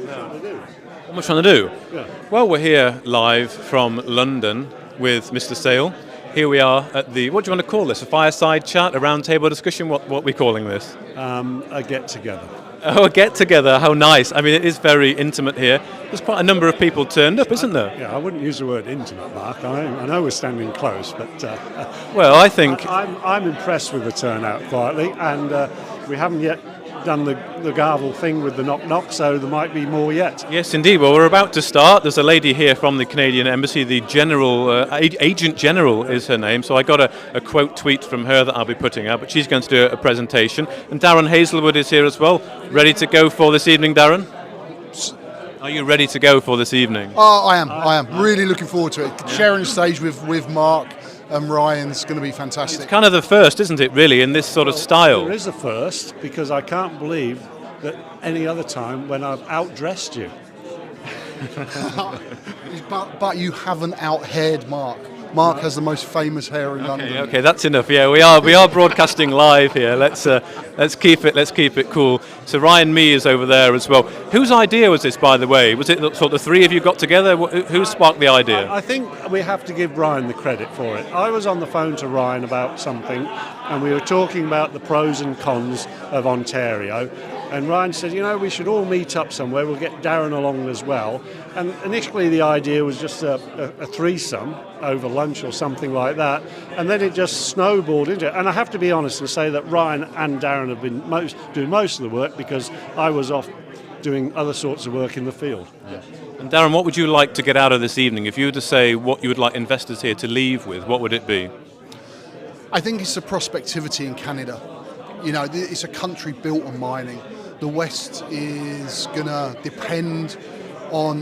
What am I trying to do? Yeah. Well, we're here live from London with Mr. Sale. Here we are at the, what do you want to call this? A fireside chat, a round table discussion? What are we calling this? A get-together. Oh, a get-together, how nice. I mean, it is very intimate here. There's quite a number of people turned up, isn't there? Yeah, I wouldn't use the word intimate, Mark. I know we're standing close, but... well, I think... I'm impressed with the turnout quietly, and we haven't yet done the gavel thing with the knock-knock, so there might be more yet. Yes, indeed. Well, we're about to start. There's a lady here from the Canadian Embassy, the General, Agent General is her name, so I got a quote tweet from her that I'll be putting out, but she's going to do a presentation. And Darren Hazelwood is here as well. Ready to go for this evening, Darren? Are you ready to go for this evening? Oh, I am. Really looking forward to it. Sharing the stage with Mark and Ryan's going to be fantastic. It's kind of the first, isn't it, really, in this sort of style? There is a first, because I can't believe that any other time when I've outdressed you. but you haven't out-haired Mark. Mark has the most famous hair in London. Okay, that's enough. Yeah, we are broadcasting live here. Let's keep it cool. So Ryan Mee is over there as well. Whose idea was this, by the way? Was it sort of the three of you got together? Who sparked the idea? I think we have to give Ryan the credit for it. I was on the phone to Ryan about something, and we were talking about the pros and cons of Ontario. And Ryan said, we should all meet up somewhere. We'll get Darren along as well. And initially the idea was just a threesome over lunch or something like that. And then it just snowballed into it. And I have to be honest and say that Ryan and Darren have been doing most of the work, because I was off doing other sorts of work in the field. Yeah. And Darren, what would you like to get out of this evening? If you were to say what you would like investors here to leave with, what would it be? I think it's the prospectivity in Canada. It's a country built on mining. The West is going to depend on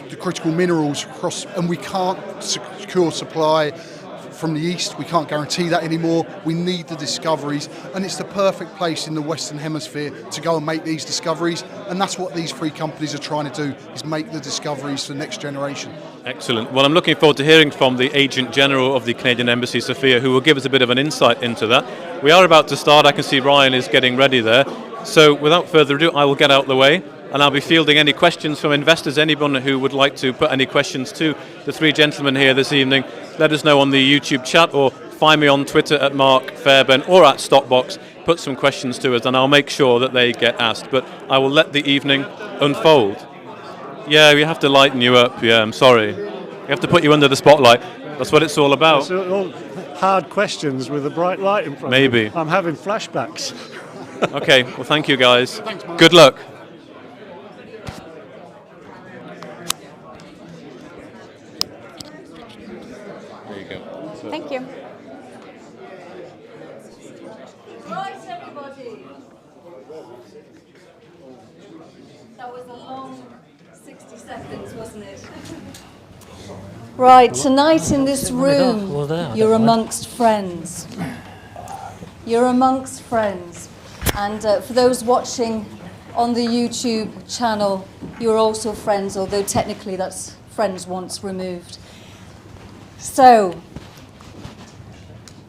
the critical minerals across, and we can't secure supply from the East. We can't guarantee that anymore. We need the discoveries, and it's the perfect place in the Western Hemisphere to go and make these discoveries, and that's what these three companies are trying to do, is make the discoveries for the next generation. Excellent. Well, I'm looking forward to hearing from the Agent General of the Canadian Embassy, Sophia, who will give us a bit of an insight into that. We are about to start. I can see Ryan is getting ready there. So without further ado, I will get out the way, and I'll be fielding any questions from investors. Anyone who would like to put any questions to the three gentlemen here this evening, let us know on the YouTube chat, or find me on Twitter at Mark Fairbairn or at StockBox. Put some questions to us, and I'll make sure that they get asked. But I will let the evening unfold. Yeah, we have to lighten you up. Yeah, I'm sorry. We have to put you under the spotlight. That's what it's all about. It's all hard questions with a bright light in front Maybe. of me. I'm having flashbacks. Okay, well, thank you, guys. Thanks, Mark. Good luck. There you go. Thank you. Right, everybody. That was a long 60 seconds, wasn't it? Right, tonight in this room, you're amongst friends. You're amongst friends. And for those watching on the YouTube channel, you're also friends, although technically that's friends once removed. So,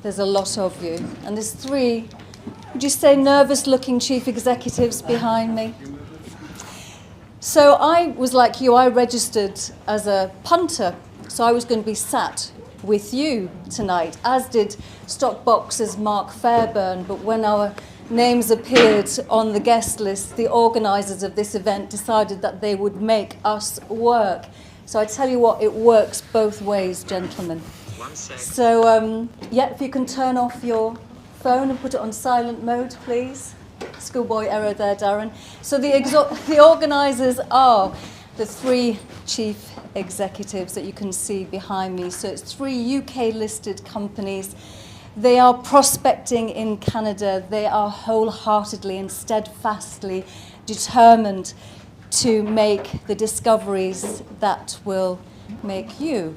there's a lot of you. And there's three, would you say, nervous-looking chief executives behind me? So I was like you, I registered as a punter, so I was going to be sat with you tonight, as did StockBox's Mark Fairbairn, but when our names appeared on the guest list, the organisers of this event decided that they would make us work. So I tell you what, it works both ways, gentlemen. So, yeah, if you can turn off your phone and put it on silent mode, please. Schoolboy error there, Darren. So the organisers are the three chief executives that you can see behind me. So it's three UK-listed companies. They are prospecting in Canada. They are wholeheartedly and steadfastly determined to make the discoveries that will make you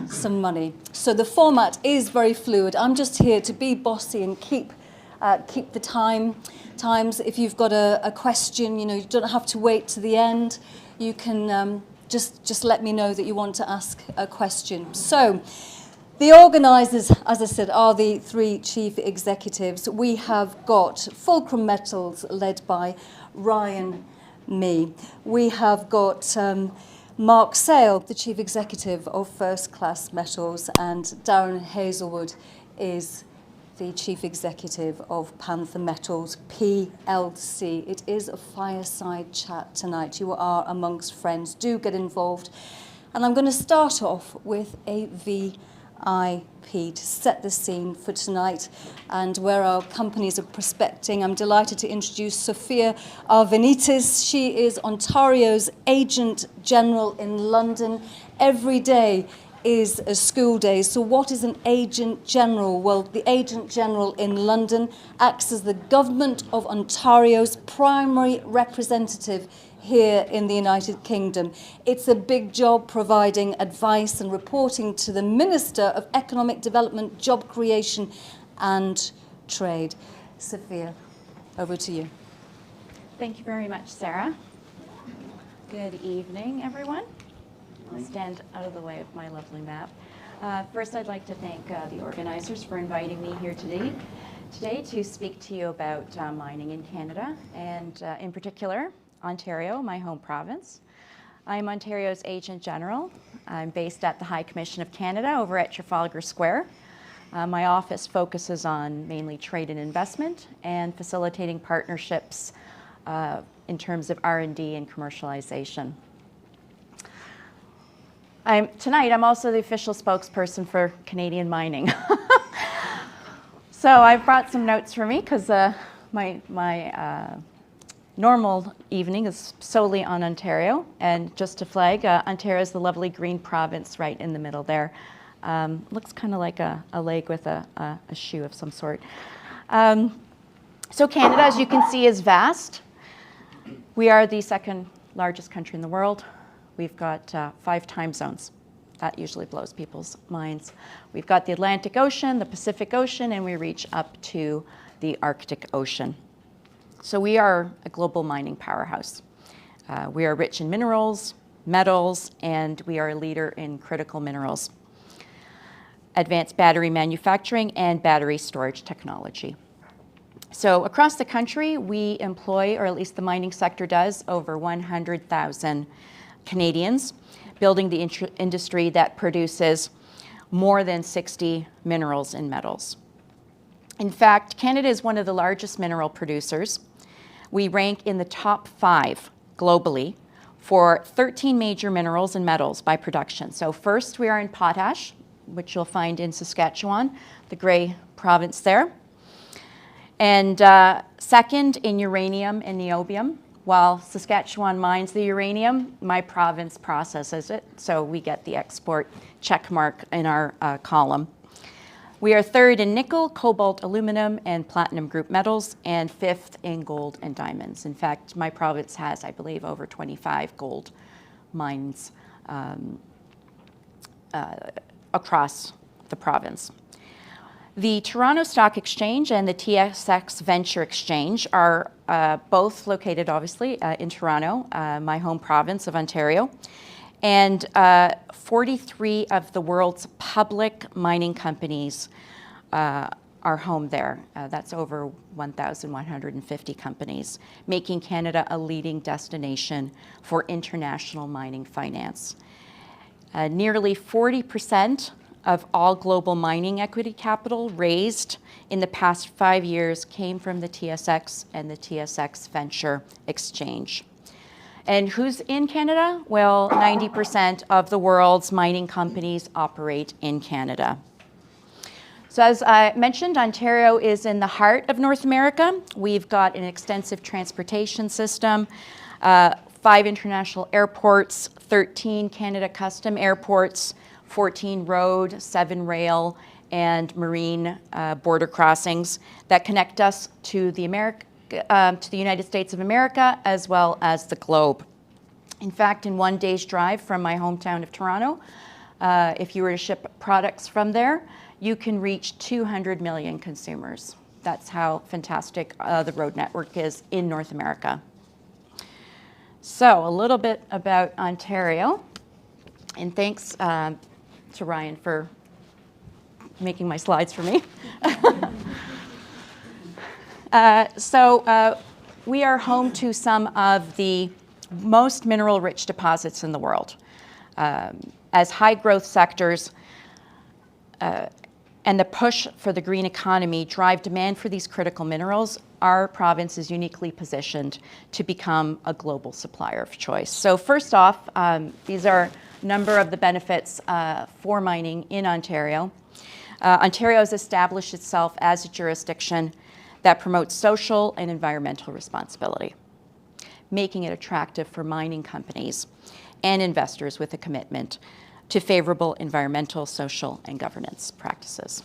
some money. So the format is very fluid. I'm just here to be bossy and keep the times. If you've got a question, you don't have to wait to the end. You can just let me know that you want to ask a question. So the organisers, as I said, are the three chief executives. We have got Fulcrum Metals, led by Ryan me. We have got Mark Sale, the Chief Executive of First Class Metals, and Darren Hazelwood is the Chief Executive of Panther Metals PLC. It is a fireside chat tonight. You are amongst friends. Do get involved. And I'm going to start off with a VIP to set the scene for tonight and where our companies are prospecting. I'm delighted to introduce Sophia Arvanitis. She is Ontario's Agent General in London. Every day is a school day. So what is an Agent General? Well, the Agent General in London acts as the Government of Ontario's primary representative here in the United Kingdom. It's a big job providing advice and reporting to the Minister of Economic Development, Job Creation and Trade. Sophia, over to you. Thank you very much, Sarah. Good evening, everyone. I'll stand out of the way of my lovely map. First, I'd like to thank the organizers for inviting me here today to speak to you about mining in Canada and in particular, Ontario, my home province. I'm Ontario's Agent General. I'm based at the High Commission of Canada over at Trafalgar Square. My office focuses on mainly trade and investment and facilitating partnerships in terms of R&D and commercialization. Tonight, I'm also the official spokesperson for Canadian mining. So I've brought some notes for me because my normal evening is solely on Ontario. And just to flag, Ontario is the lovely green province right in the middle there. Looks kind of like a leg with a shoe of some sort. So Canada, as you can see, is vast. We are the second largest country in the world. We've got 5 time zones. That usually blows people's minds. We've got the Atlantic Ocean, the Pacific Ocean, and we reach up to the Arctic Ocean. So we are a global mining powerhouse. We are rich in minerals, metals, and we are a leader in critical minerals, advanced battery manufacturing, and battery storage technology. So across the country, we employ, or at least the mining sector does, over 100,000 Canadians, building the industry that produces more than 60 minerals and metals. In fact, Canada is one of the largest mineral producers. We rank in the top 5 globally for 13 major minerals and metals by production. So first, we are in potash, which you'll find in Saskatchewan, the gray province there. And second, in uranium and niobium. While Saskatchewan mines the uranium, my province processes it, so we get the export check mark in our column. We are third in nickel, cobalt, aluminum, and platinum group metals, and 5th in gold and diamonds. In fact, my province has, I believe, over 25 gold mines across the province. The Toronto Stock Exchange and the TSX Venture Exchange are both located, obviously, in Toronto, my home province of Ontario. And 43 of the world's public mining companies are home there. That's over 1,150 companies, making Canada a leading destination for international mining finance. Nearly 40% of all global mining equity capital raised in the past 5 years came from the TSX and the TSX Venture Exchange. And who's in Canada? Well, 90% of the world's mining companies operate in Canada. So as I mentioned, Ontario is in the heart of North America. We've got an extensive transportation system, 5 international airports, 13 Canada Custom airports, 14 road, 7 rail, and marine border crossings that connect us to the United States of America as well as the globe. In fact, in 1 day's drive from my hometown of Toronto, if you were to ship products from there, you can reach 200 million consumers. That's how fantastic the road network is in North America. So a little bit about Ontario, and thanks to Ryan for making my slides for me. we are home to some of the most mineral-rich deposits in the world. As high-growth sectors and the push for the green economy drive demand for these critical minerals, our province is uniquely positioned to become a global supplier of choice. So first off, these are a number of the benefits for mining in Ontario. Ontario has established itself as a jurisdiction that promotes social and environmental responsibility, making it attractive for mining companies and investors with a commitment to favorable environmental, social, and governance practices.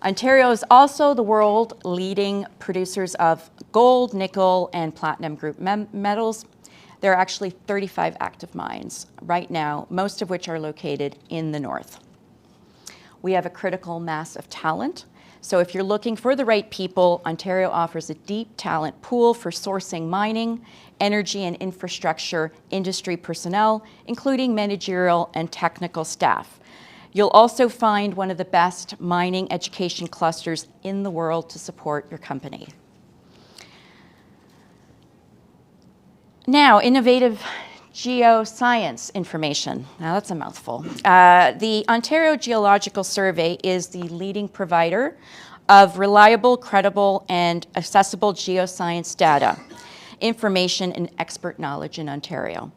Ontario is also the world leading producers of gold, nickel, and platinum group metals. There are actually 35 active mines right now, most of which are located in the north. We have a critical mass of talent. So if you're looking for the right people, Ontario offers a deep talent pool for sourcing mining, energy and infrastructure industry personnel, including managerial and technical staff. You'll also find one of the best mining education clusters in the world to support your company. Now, innovative geoscience information. Now that's a mouthful. The Ontario Geological Survey is the leading provider of reliable, credible, and accessible geoscience data, information, and expert knowledge in Ontario.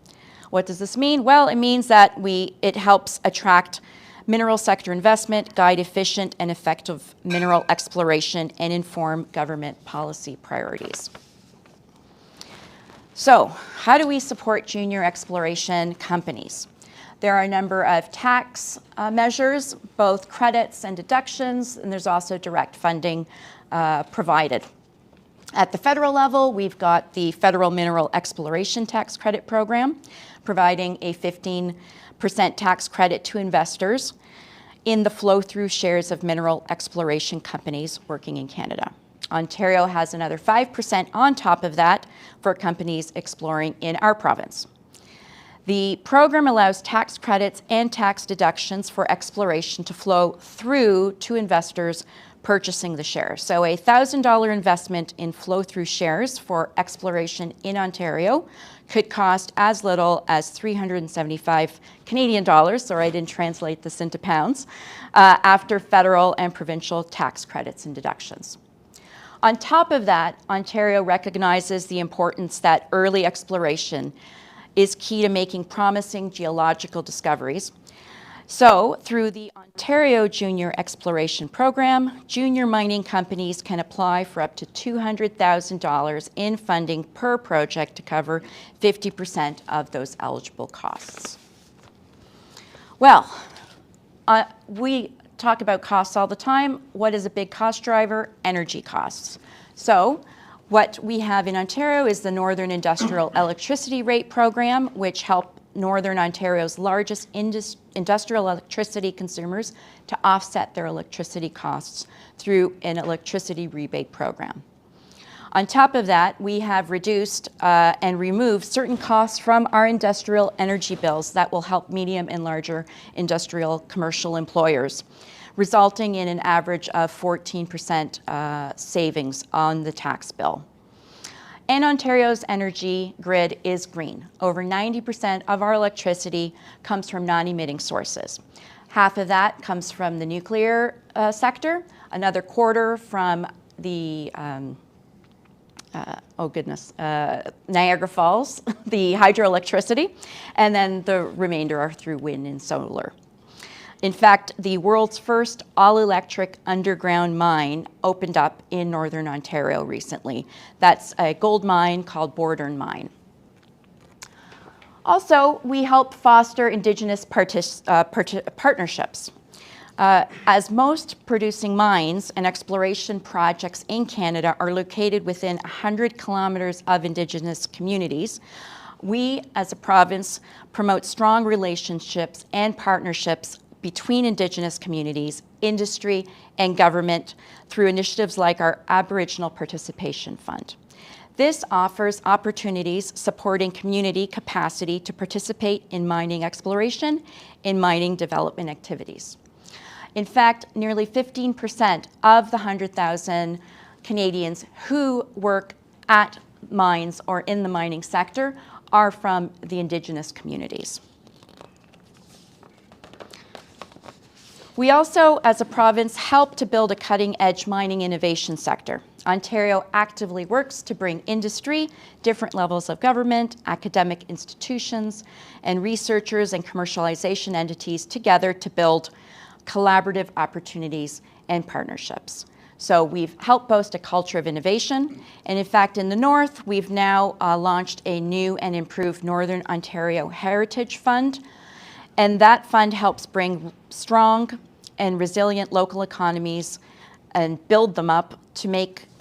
What does this mean? Well, it means that it helps attract mineral sector investment, guide efficient and effective mineral exploration, and inform government policy priorities. So, how do we support junior exploration companies? There are a number of tax measures, both credits and deductions, and there's also direct funding provided. At the federal level, we've got the Federal Mineral Exploration Tax Credit Program, providing a 15% tax credit to investors in the flow-through shares of mineral exploration companies working in Canada. Ontario has another 5% on top of that for companies exploring in our province. The program allows tax credits and tax deductions for exploration to flow through to investors purchasing the shares. So a $1,000 investment in flow-through shares for exploration in Ontario could cost as little as 375 Canadian dollars, sorry I didn't translate this into pounds, after federal and provincial tax credits and deductions. On top of that, Ontario recognizes the importance that early exploration is key to making promising geological discoveries. So, through the Ontario Junior Exploration Program, junior mining companies can apply for up to $200,000 in funding per project to cover 50% of those eligible costs. Well, we talk about costs all the time. What is a big cost driver? Energy costs. So, what we have in Ontario is the Northern Industrial Electricity Rate Program, which helps Northern Ontario's largest industrial electricity consumers to offset their electricity costs through an electricity rebate program. On top of that, we have reduced and removed certain costs from our industrial energy bills that will help medium and larger industrial commercial employers, resulting in an average of 14% savings on the tax bill. And Ontario's energy grid is green. Over 90% of our electricity comes from non-emitting sources. Half of that comes from the nuclear sector, another quarter from the, Niagara Falls, the hydroelectricity, and then the remainder are through wind and solar. In fact, the world's first all-electric underground mine opened up in Northern Ontario recently. That's a gold mine called Bordern Mine. Also, we help foster Indigenous partnerships. As most producing mines and exploration projects in Canada are located within 100 kilometers of Indigenous communities, we, as a province, promote strong relationships and partnerships between Indigenous communities, industry, and government through initiatives like our Aboriginal Participation Fund. This offers opportunities supporting community capacity to participate in mining exploration and mining development activities. In fact, nearly 15% of the 100,000 Canadians who work at mines or in the mining sector are from the Indigenous communities. We also, as a province, help to build a cutting-edge mining innovation sector. Ontario actively works to bring industry, different levels of government, academic institutions, and researchers and commercialization entities together to build collaborative opportunities and partnerships. So we've helped boast a culture of innovation, and in fact in the North, we've now launched a new and improved Northern Ontario Heritage Fund, and that fund helps bring strong and resilient local economies and build them up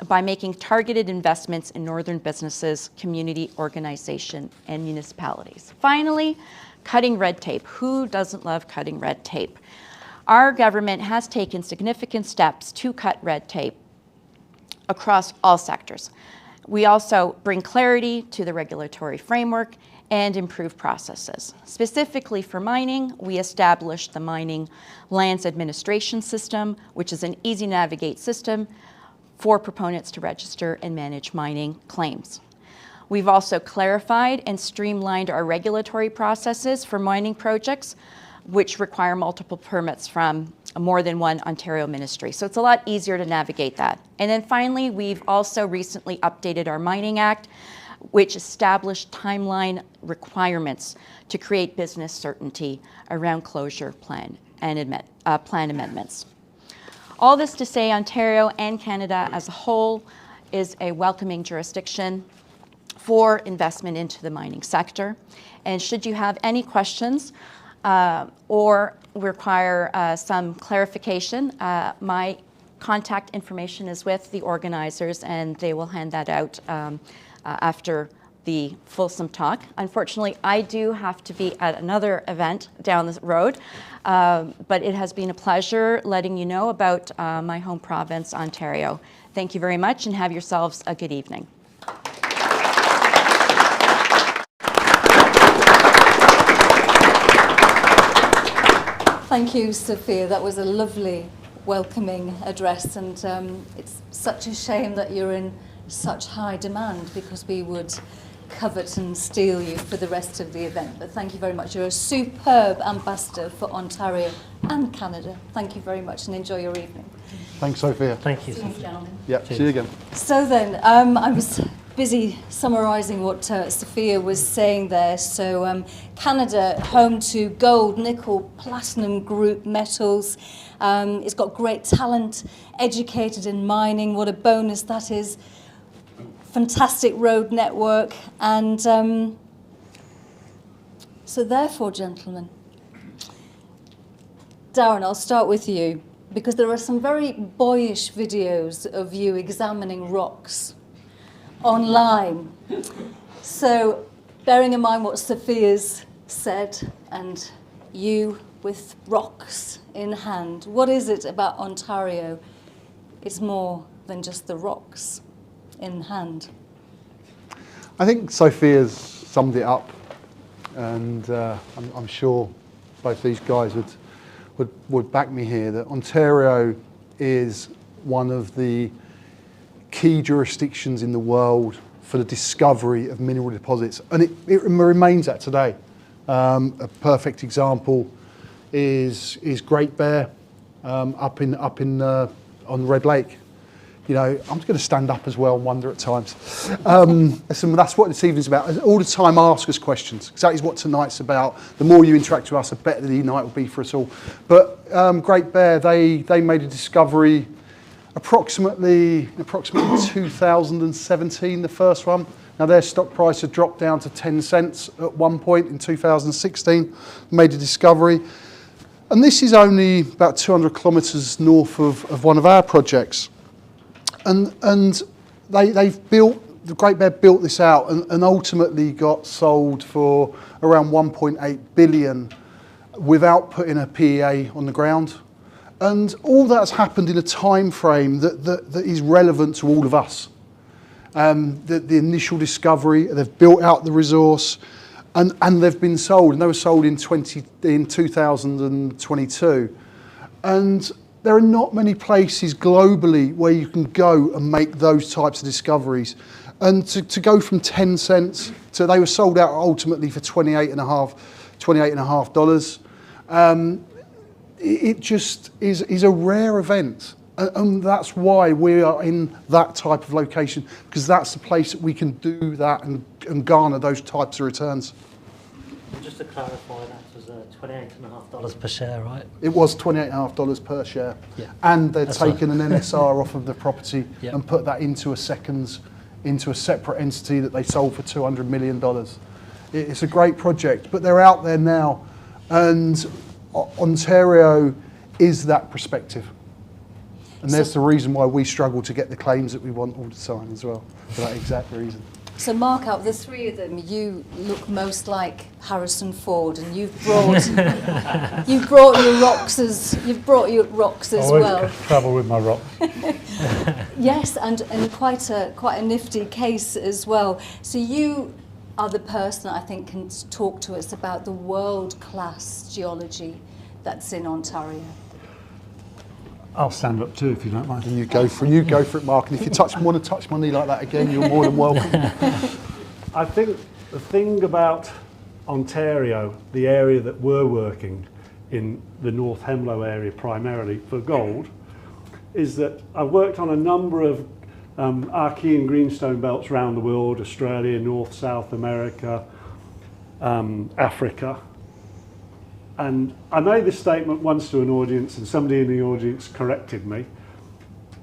by making targeted investments in northern businesses, community organization, and municipalities. Finally, cutting red tape. Who doesn't love cutting red tape? Our government has taken significant steps to cut red tape across all sectors. We also bring clarity to the regulatory framework and improve processes. Specifically for mining, we established the Mining Lands Administration System, which is an easy-to-navigate system for proponents to register and manage mining claims. We've also clarified and streamlined our regulatory processes for mining projects, which require multiple permits from more than one Ontario ministry. So it's a lot easier to navigate that. And then finally, we've also recently updated our Mining Act, which established timeline requirements to create business certainty around closure plan amendments. All this to say, Ontario and Canada as a whole is a welcoming jurisdiction for investment into the mining sector. And should you have any questions or require some clarification, my contact information is with the organizers, and they will hand that out after the fulsome talk. Unfortunately, I do have to be at another event down the road, but it has been a pleasure letting you know about my home province, Ontario. Thank you very much, and have yourselves a good evening. Thank you, Sophia. That was a lovely welcoming address, and it's such a shame that you're in such high demand, because we would covet and steal you for the rest of the event. But thank you very much. You're a superb ambassador for Ontario and Canada. Thank you very much, and enjoy your evening. Thanks, Sophia. Thank you. See you, gentlemen. Yeah, see you again. So then, I was busy summarising what Sophia was saying there. So Canada, home to gold, nickel, platinum group metals. It's got great talent, educated in mining. What a bonus that is. Fantastic road network. And so therefore, gentlemen, Darren, I'll start with you, because there are some very boyish videos of you examining rocks online. So bearing in mind what Sophia's said, and you with rocks in hand, what is it about Ontario? It's more than just the rocks in hand. I think Sophia's summed it up, and I'm sure both these guys would back me here, that Ontario is one of the key jurisdictions in the world for the discovery of mineral deposits, and it remains that today. A perfect example is Great Bear up on Red Lake. You know, I'm just going to stand up as well and wonder at times. That's what this evening's about. All the time, ask us questions. Exactly what tonight's about. The more you interact with us, the better the night will be for us all. But Great Bear, they made a discovery approximately 2017, the first one. Now their stock price had dropped down to 10 cents at one point in 2016. Made a discovery. And this is only about 200 kilometres north of one of our projects. And the Great Bear built this out and ultimately got sold for around 1.8 billion without putting a PEA on the ground. And all that's happened in a time frame that is relevant to all of us. The initial discovery, they've built out the resource, and they've been sold, and they were sold in 2022. And there are not many places globally where you can go and make those types of discoveries. And to go from 10 cents to, they were sold out ultimately for $28.5. It just is a rare event. And that's why we are in that type of location, because that's the place that we can do that and garner those types of returns. Just to clarify, that was $28.5 per share, right? It was $28.5 per share. Yeah. And they'd That's taken right. an NSR off of the property Yeah. and put that into a separate entity that they sold for $200 million. It's a great project, but they're out there now. And Ontario is that perspective. And there's the reason why we struggle to get the claims that we want all the time as well, for that exact reason. So Mark, out of the three of them, you look most like Harrison Ford, and you've brought your rocks as well. Travel with my rock. Yes, and quite a nifty case as well. So you are the person that I think can talk to us about the world-class geology that's in Ontario. I'll stand up too if you don't mind. And you go for it, Mark. And if you want to touch my knee like that again, you're more than welcome. I think the thing about Ontario, the area that we're working in, the North Hemlo area primarily for gold, is that I've worked on a number of Archean greenstone belts around the world: Australia, North, South America, Africa. And I made this statement once to an audience, and somebody in the audience corrected me.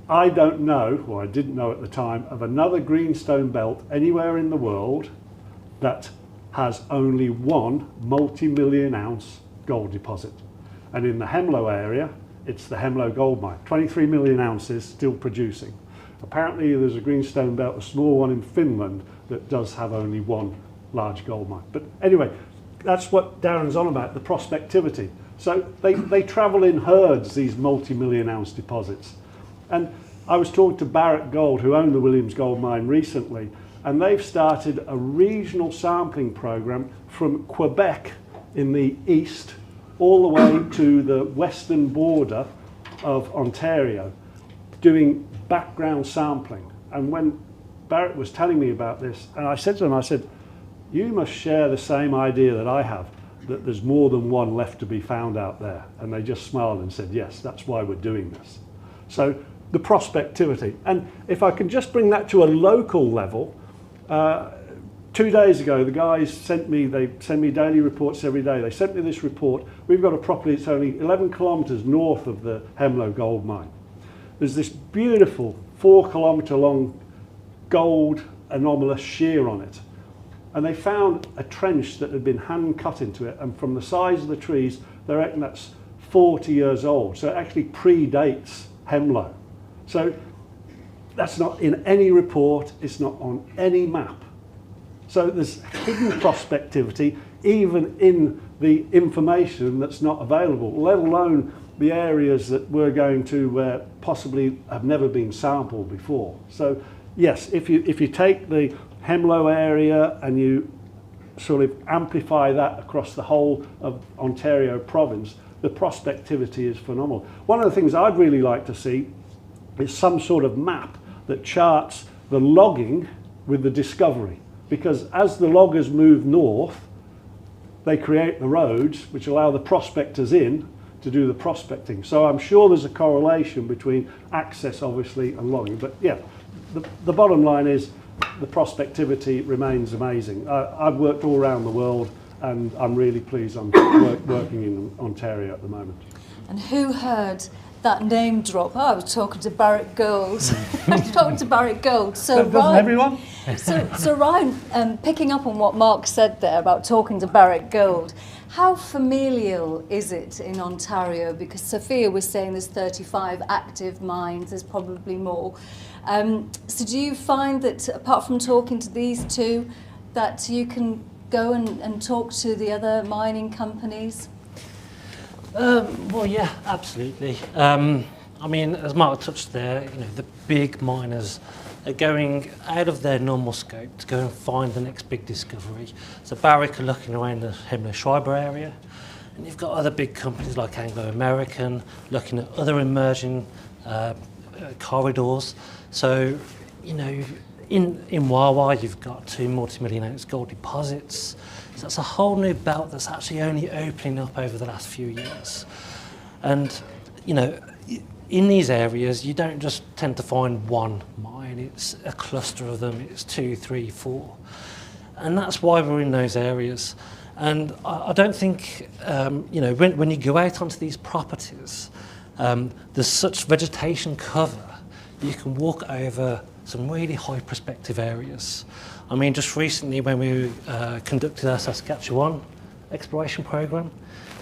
I don't know, or I didn't know at the time, of another greenstone belt anywhere in the world that has only one multi-million ounce gold deposit. And in the Hemlo area, it's the Hemlo gold mine, 23 million ounces still producing. Apparently there's a greenstone belt, a small one in Finland, that does have only one large gold mine. But anyway, that's what Darren's on about, the prospectivity. So they travel in herds, these multi-million ounce deposits. And I was talking to Barrick Gold, who own the Williams Gold Mine recently, and they've started a regional sampling program from Quebec in the east all the way to the western border of Ontario, doing background sampling. And when Barrick was telling me about this, and I said to them, you must share the same idea that I have, that there's more than one left to be found out there. And they just smiled and said, yes, that's why we're doing this. So the prospectivity. And if I can just bring that to a local level, 2 days ago, the guys they send me daily reports every day. They sent me this report. We've got a property that's only 11 kilometres north of the Hemlo gold mine. There's this beautiful 4 kilometre long gold anomalous shear on it. And they found a trench that had been hand cut into it, and from the size of the trees, they reckon that's 40 years old. So it actually predates Hemlo. So that's not in any report, it's not on any map. So there's hidden prospectivity even in the information that's not available, let alone the areas that we're going to where possibly have never been sampled before. So yes, if you take the Hemlo area and you sort of amplify that across the whole of Ontario province, the prospectivity is phenomenal. One of the things I'd really like to see is some sort of map that charts the logging with the discovery, because as the loggers move north, they create the roads which allow the prospectors in to do the prospecting. So I'm sure there's a correlation between access, obviously, and logging. But yeah, the bottom line is the prospectivity remains amazing. I've worked all around the world, and I'm really pleased I'm working in Ontario at the moment. And who heard that name drop? Oh, I was talking to Barrick Gold. I was talking to Barrick Gold. So Doesn't everyone? So Ryan, picking up on what Mark said there about talking to Barrick Gold, how familial is it in Ontario? Because Sophia was saying there's 35 active mines, there's probably more. So do you find that, apart from talking to these two, that you can go and talk to the other mining companies? Well, yeah, absolutely. I mean, as Mark touched there, the big miners are going out of their normal scope to go and find the next big discovery. So Barrick are looking around the Hemlo-Schreiber area, and you've got other big companies like Anglo American looking at other emerging corridors. So, in Wawa, you've got 2 multi-million ounce gold deposits. So that's a whole new belt that's actually only opening up over the last few years. And, you know, in these areas, you don't just tend to find one mine. It's a cluster of them. It's 2, 3, 4. And that's why we're in those areas. And I don't think, you know, when you go out onto these properties, there's such vegetation cover, you can walk over some really high prospective areas. I mean, just recently when we conducted our Saskatchewan exploration program,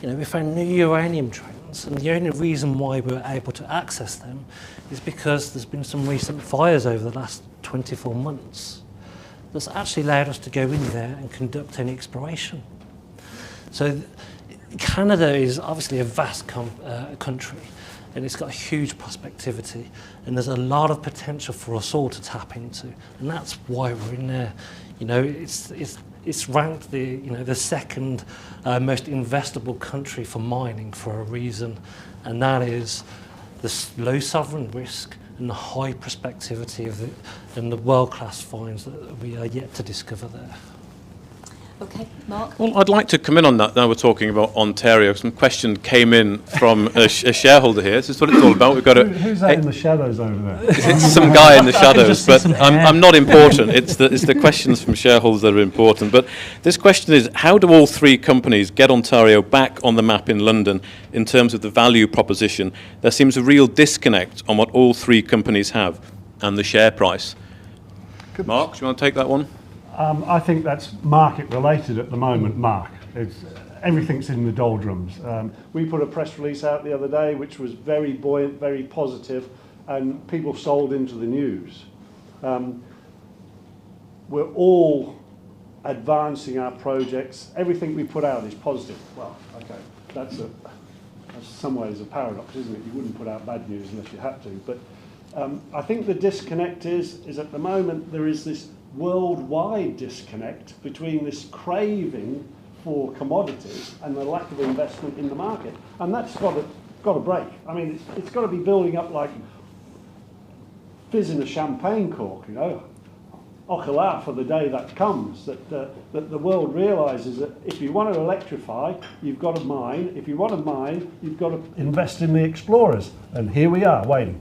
you know, we found new uranium trends, and the only reason why we were able to access them is because there's been some recent fires over the last 24 months that's actually allowed us to go in there and conduct any exploration. So Canada is obviously a vast country, and it's got huge prospectivity, and there's a lot of potential for us all to tap into, and that's why we're in there. You know, it's ranked the second most investable country for mining for a reason, and that is the low sovereign risk and the high prospectivity of it, and the world-class finds that we are yet to discover there. Okay, Mark? Well, I'd like to come in on that. Now we're talking about Ontario. Some question came in from a shareholder here. This is what it's all about. We've got Who's that in the shadows over there? It's some guy in the shadows, but I'm not important. It's the questions from shareholders that are important. But this question is, how do all 3 companies get Ontario back on the map in London in terms of the value proposition? There seems a real disconnect on what all 3 companies have and the share price. Mark, do you want to take that one? I think that's market related at the moment, Mark. Everything's in the doldrums. We put a press release out the other day which was very buoyant, very positive, and people sold into the news. We're all advancing our projects. Everything we put out is positive. Well, okay, that's some ways a paradox, isn't it? You wouldn't put out bad news unless you had to. But I think the disconnect is at the moment there is this worldwide disconnect between this craving for commodities and the lack of investment in the market, and that's got to break. I mean, it's got to be building up like fizz in a champagne cork, you know. Ojalá for the day that comes, that the world realises that if you want to electrify, you've got to mine. If you want to mine, you've got to invest in the explorers, and here we are waiting.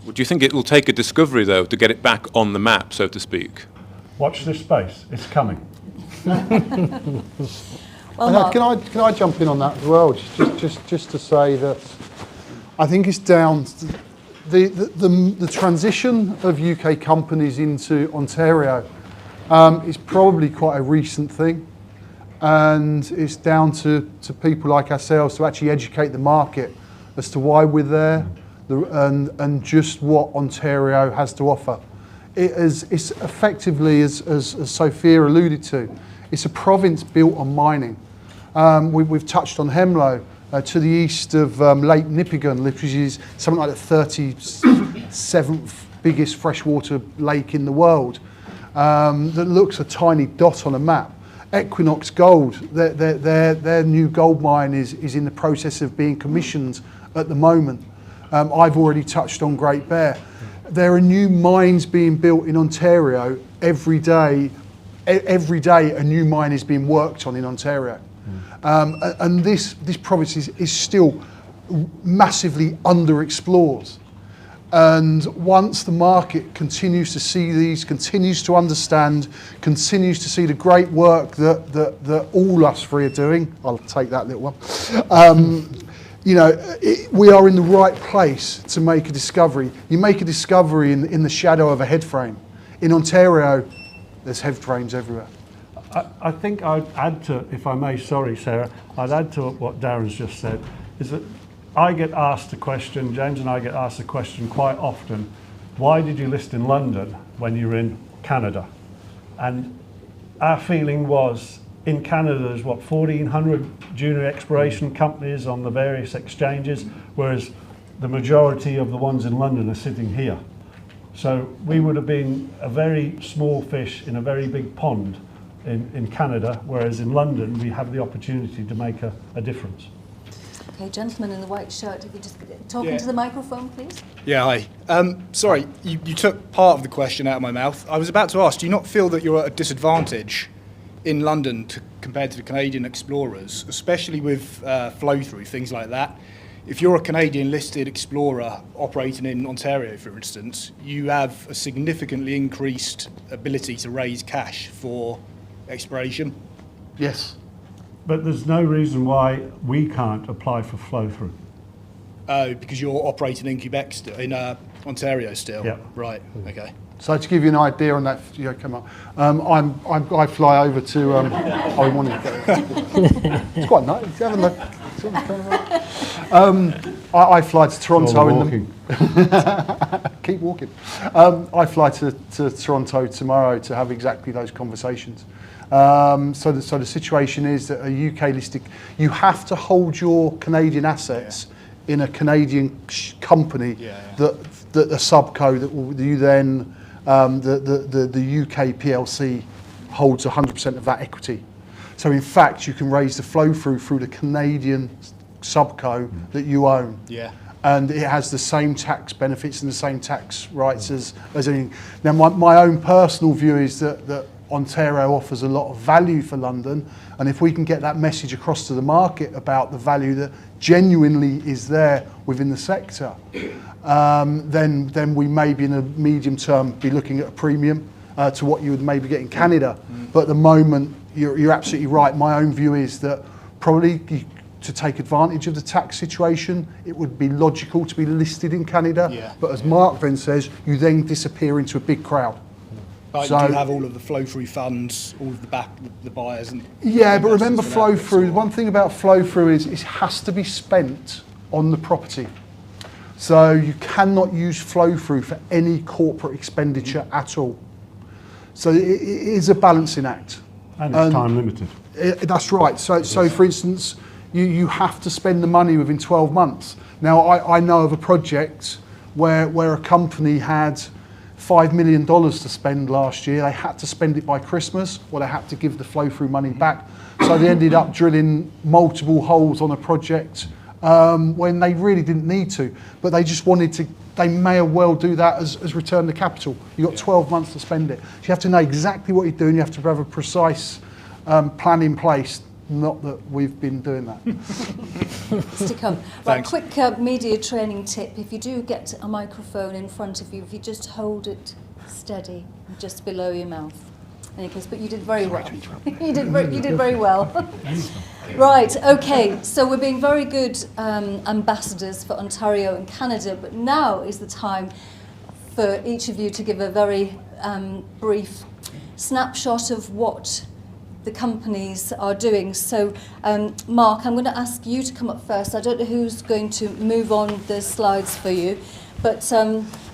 Would you think it will take a discovery, though, to get it back on the map, so to speak? Watch this space, it's coming. Well, Can I jump in on that as well? Just to say that I think it's down to the transition of UK companies into Ontario is probably quite a recent thing, and it's down to people like ourselves to actually educate the market as to why we're there and just what Ontario has to offer. It's effectively, as Sophia alluded to, it's a province built on mining. We've touched on Hemlo, to the east of Lake Nipigon, which is something like the 37th biggest freshwater lake in the world, that looks a tiny dot on a map. Equinox Gold, their new gold mine is in the process of being commissioned at the moment. I've already touched on Great Bear. There are new mines being built in Ontario every day. Every day a new mine is being worked on in Ontario. And this province is still massively underexplored. And once the market continues to see these, continues to understand, continues to see the great work that all us 3 are doing, I'll take that little one, you know, we are in the right place to make a discovery. You make a discovery in the shadow of a head frame. In Ontario, there's head frames everywhere. I think I'd add to, if I may, sorry Sarah, I'd add to what Darren's just said, is that I get asked the question, James and I get asked the question quite often, why did you list in London when you were in Canada? And our feeling was, in Canada there's 1,400 junior exploration companies on the various exchanges, whereas the majority of the ones in London are sitting here. So we would have been a very small fish in a very big pond in Canada, whereas in London we have the opportunity to make a difference. Okay, gentleman in the white shirt, if you just talk into the microphone, please. Yeah, hi. Sorry, you took part of the question out of my mouth. I was about to ask, do you not feel that you're at a disadvantage in London compared to the Canadian explorers, especially with flow-through, things like that? If you're a Canadian-listed explorer operating in Ontario, for instance, you have a significantly increased ability to raise cash for exploration. Yes. But there's no reason why we can't apply for flow-through. Oh, because you're operating in Quebec still, in Ontario still. Yeah. Right. Okay. So to give you an idea on that, come up. I fly over to. I wanted to go. It's quite nice, haven't they? I fly to Toronto in the. Keep walking. I fly to Toronto tomorrow to have exactly those conversations. So the situation is that a UK listed, you have to hold your Canadian assets in a Canadian company that a subco that will you then the UK PLC holds 100% of that equity. So in fact, you can raise the flow through the Canadian subco that you own. Yeah. And it has the same tax benefits and the same tax rights as anything. Now, my own personal view is that Ontario offers a lot of value for London, and if we can get that message across to the market about the value that genuinely is there within the sector, then we maybe in the medium term be looking at a premium to what you would maybe get in Canada. But at the moment, you're absolutely right. My own view is that probably to take advantage of the tax situation, it would be logical to be listed in Canada. Yeah. But as Mark then says, you then disappear into a big crowd. But you do have all of the flow-through funds, all of the buyers and... Yeah, but remember flow-through, one thing about flow-through is it has to be spent on the property. So you cannot use flow-through for any corporate expenditure at all. So it is a balancing act. And it's time limited. That's right. So for instance, you have to spend the money within 12 months. Now, I know of a project where a company had $5 million to spend last year. They had to spend it by Christmas, or they had to give the flow-through money back. So they ended up drilling multiple holes on a project when they really didn't need to. But they just wanted to, they may well do that as return the capital. You've got 12 months to spend it. So you have to know exactly what you're doing. You have to have a precise plan in place. Not that we've been doing that. To come. Right, quick media training tip. If you do get a microphone in front of you, if you just hold it steady, just below your mouth. In any case, but you did very well. you did very well. Right, okay, so we're being very good ambassadors for Ontario and Canada, but now is the time for each of you to give a very brief snapshot of what the companies are doing. So, Mark, I'm going to ask you to come up first. I don't know who's going to move on the slides for you, but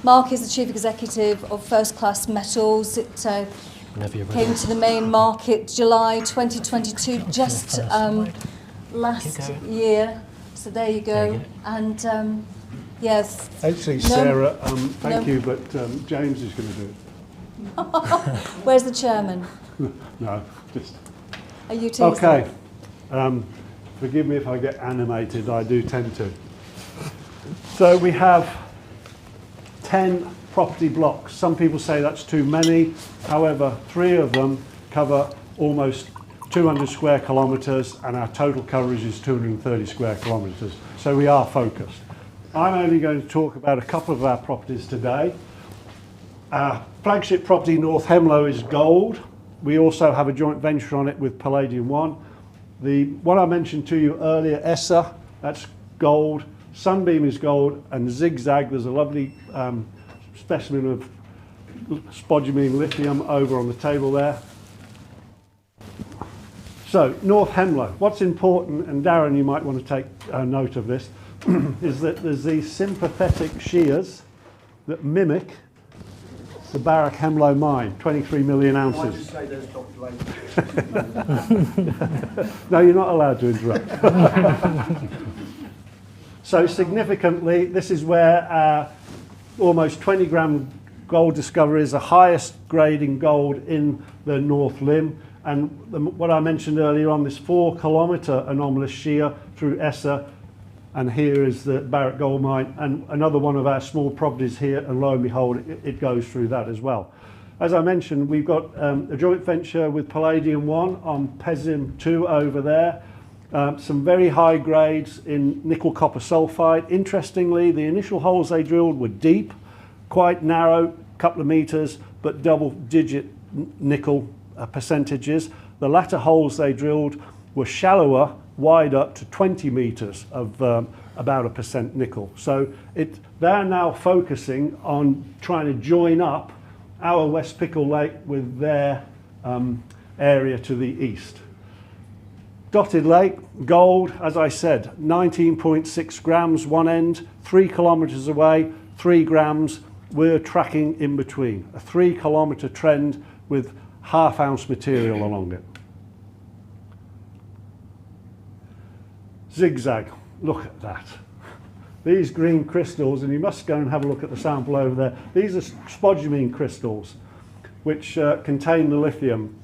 Mark is the Chief Executive of First Class Metals. It came to the main market July 2022, just last year. So there you go. And yes. Actually, Sarah, thank you, but James is going to do it. Where's the chairman? No, just... Are you teasing? Okay. Forgive me if I get animated, I do tend to. So we have 10 property blocks. Some people say that's too many. However, 3 of them cover almost 200 square kilometres and our total coverage is 230 square kilometres. So we are focused. I'm only going to talk about a couple of our properties today. Our flagship property, North Hemlow, is gold. We also have a joint venture on it with Palladium One. The one I mentioned to you earlier, ESSA, that's gold. Sunbeam is gold, and Zigzag, there's a lovely specimen of spodumene lithium over on the table there. So, North Hemlow, what's important, and Darren, you might want to take note of this, is that there's these sympathetic shears that mimic the Barrack Hemlow mine, 23 million ounces. I just say there's Dr. No, you're not allowed to interrupt. So significantly, this is where our almost 20 gram gold discovery is the highest grade in gold in the North Limb. And what I mentioned earlier on, this 4 kilometre anomalous shear through ESSA and here is the Barrick Gold Mine, and another one of our small properties here, and lo and behold, it goes through that as well. As I mentioned, we've got a joint venture with Palladium 1 on Pesim 2 over there. Some very high grades in nickel copper sulfide. Interestingly, the initial holes they drilled were deep, quite narrow, couple of meters, but double-digit nickel percentages. The latter holes they drilled were shallower, wide up to 20 meters of about 1% nickel. So they're now focusing on trying to join up our West Pickle Lake with their area to the east. Dotted Lake, gold, as I said, 19.6 grams one end, 3 kilometers away, 3 grams. We're tracking in between. A 3 kilometer trend with half-ounce material along it. Zigzag, look at that. These green crystals, and you must go and have a look at the sample over there. These are spodumene crystals, which contain the lithium.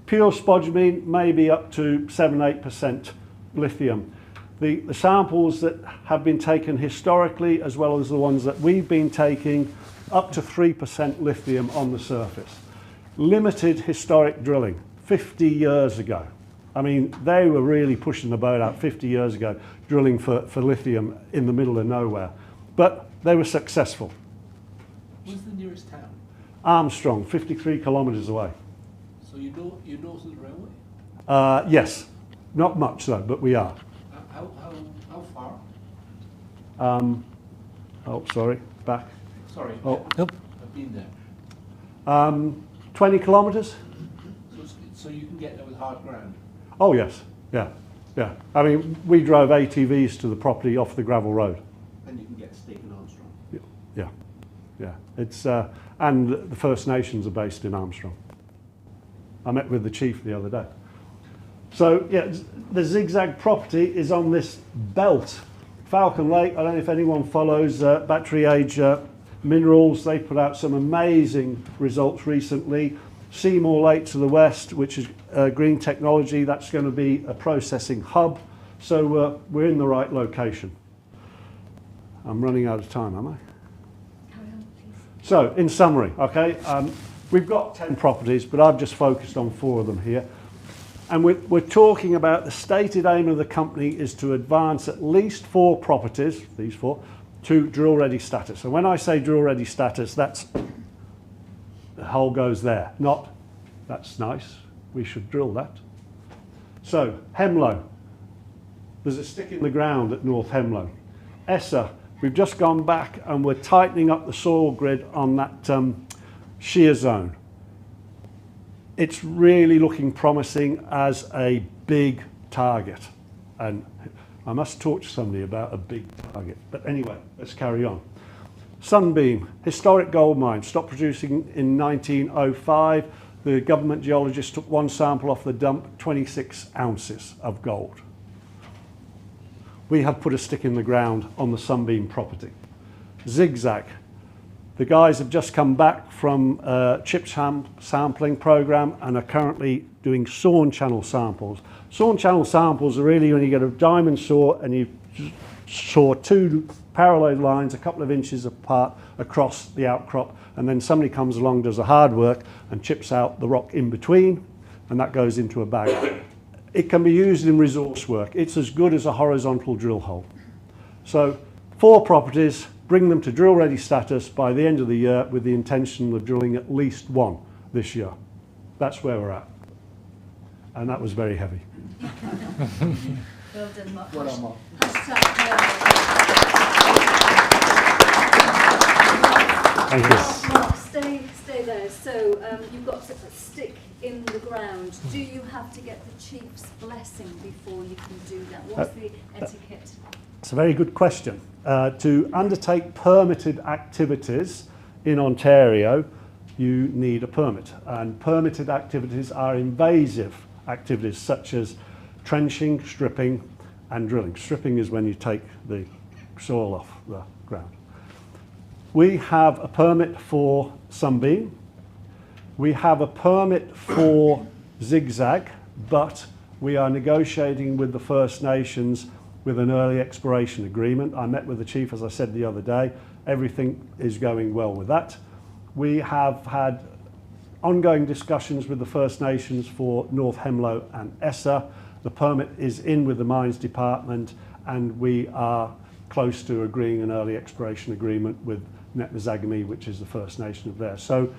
Pure spodumene, maybe up to 7-8% lithium. The samples that have been taken historically, as well as the ones that we've been taking, up to 3% lithium on the surface. Limited historic drilling, 50 years ago. I mean, they were really pushing the boat out 50 years ago, drilling for lithium in the middle of nowhere. But they were successful. What's the nearest town? Armstrong, 53 kilometres away. So you know the railway? Yes, not much though, but we are. How far? Oh, sorry, back. Sorry, Oh. I've been there. 20 kilometres? So you can get there with hard ground? Oh yes, yeah. I mean, we drove ATVs to the property off the gravel road. And you can get a stake in Armstrong? Yeah. It's and the First Nations are based in Armstrong. I met with the chief the other day. So yeah, the Zigzag property is on this belt. Falcon Lake, I don't know if anyone follows Battery Age Minerals. They put out some amazing results recently. Seymour Lake to the west, which is green technology, that's going to be a processing hub. So we're in the right location. I'm running out of time, am I? Carry on, please. So, in summary, okay, we've got 10 properties, but I've just focused on 4 of them here. And we're talking about the stated aim of the company is to advance at least 4 properties, these 4, to drill-ready status. And when I say drill-ready status, that's the hole goes there, not that's nice, we should drill that. So, Hemlo, there's a stick in the ground at North Hemlo. Essa, we've just gone back and we're tightening up the soil grid on that shear zone. It's really looking promising as a big target. And I must talk to somebody about a big target. But anyway, let's carry on. Sunbeam, historic gold mine, stopped producing in 1905. The government geologist took 1 sample off the dump, 26 ounces of gold. We have put a stick in the ground on the Sunbeam property. Zigzag, the guys have just come back from a chip sampling program and are currently doing sawn channel samples. Sawn channel samples are really when you get a diamond saw and you saw 2 parallel lines a couple of inches apart across the outcrop, and then somebody comes along, does the hard work and chips out the rock in between, and that goes into a bag. It can be used in resource work. It's as good as a horizontal drill hole. So 4 properties, bring them to drill ready status by the end of the year with the intention of drilling at least 1 this year. That's where we're at. And that was very heavy. Well done, Mark. Well done, Mark. Thank you. Mark, stay there. So you've got a stick in the ground. Do you have to get the chief's blessing before you can do that? What's the etiquette? It's a very good question. To undertake permitted activities in Ontario, you need a permit. And permitted activities are invasive activities such as trenching, stripping and drilling. Stripping is when you take the soil off the ground. We have a permit for Sunbeam. We have a permit for Zigzag, but we are negotiating with the First Nations with an early exploration agreement. I met with the chief, as I said the other day. Everything is going well with that. We have had ongoing discussions with the First Nations for North Hemlo and Essa. The permit is in with the Mines Department, and we are close to agreeing an early exploration agreement with Netmazagami, which is the First Nation of there. So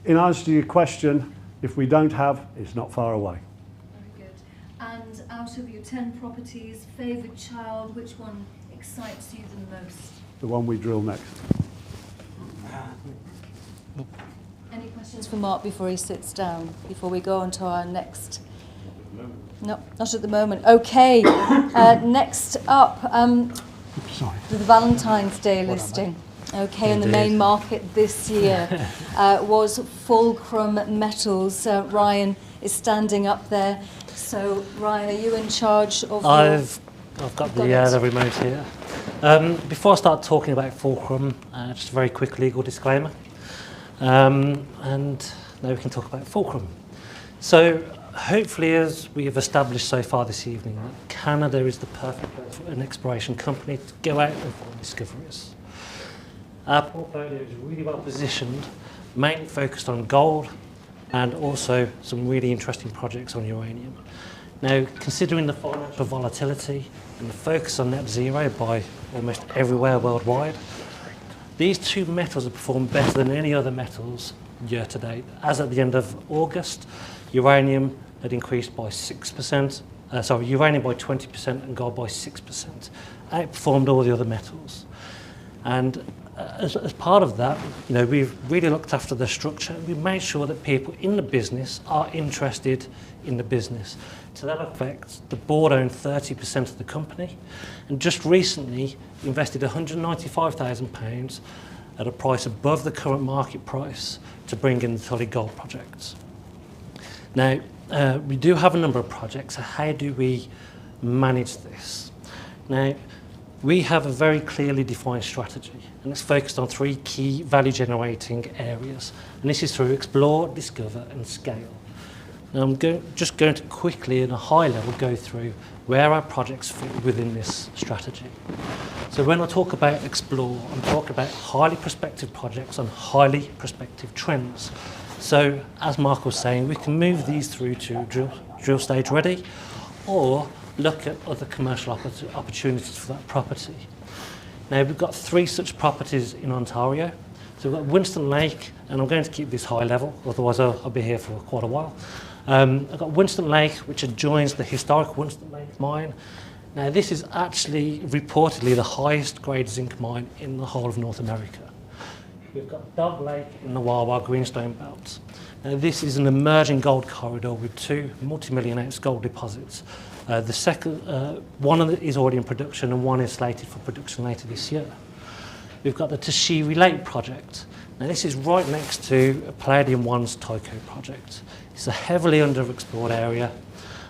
in answer to your question, if we don't have, it's not far away. Very good. And out of your 10 properties, favourite child, which one excites you the most? The one we drill next. Any questions for Mark before he sits down, before we go on to our next? No, not at the moment. Okay, next up, the Valentine's Day listing. Okay, and the main market this year was Fulcrum Metals. Ryan is standing up there. So, Ryan, are you in charge of I've got the remote here. Before I start talking about Fulcrum, just a very quick legal disclaimer. And now we can talk about Fulcrum. So, hopefully, as we have established so far this evening, that Canada is the perfect place for an exploration company to go out and find discoveries. Our portfolio is really well positioned, mainly focused on gold and also some really interesting projects on uranium. Now, considering the financial volatility and the focus on net zero by almost everywhere worldwide, these two metals have performed better than any other metals year to date. As at the end of August, uranium had increased by 6%, uranium by 20% and gold by 6%, outperformed all the other metals. And as part of that, we've really looked after the structure. We've made sure that people in the business are interested in the business. To that effect, the board owned 30% of the company, and just recently invested £195,000 at a price above the current market price to bring in the Tully Gold projects. Now, we do have a number of projects, so how do we manage this? Now, we have a very clearly defined strategy, and it's focused on 3 key value-generating areas. And this is through explore, discover, and scale. Now, I'm just going to quickly, in a high level, go through where our projects fit within this strategy. So when I talk about explore, I'm talking about highly prospective projects on highly prospective trends. So, as Mark was saying, we can move these through to drill stage ready, or look at other commercial opportunities for that property. Now, we've got 3 such properties in Ontario. So we've got Winston Lake, and I'm going to keep this high level, otherwise I'll be here for quite a while. I've got Winston Lake, which adjoins the historic Winston Lake mine. Now, this is actually reportedly the highest grade zinc mine in the whole of North America. We've got Dove Lake in the Wawa Greenstone Belt. Now, this is an emerging gold corridor with 2 multi-million ounce gold deposits. The second, one is already in production and one is slated for production later this year. We've got the Tashiri Lake project. Now, this is right next to Palladium One's Tyco project. It's a heavily underexplored area,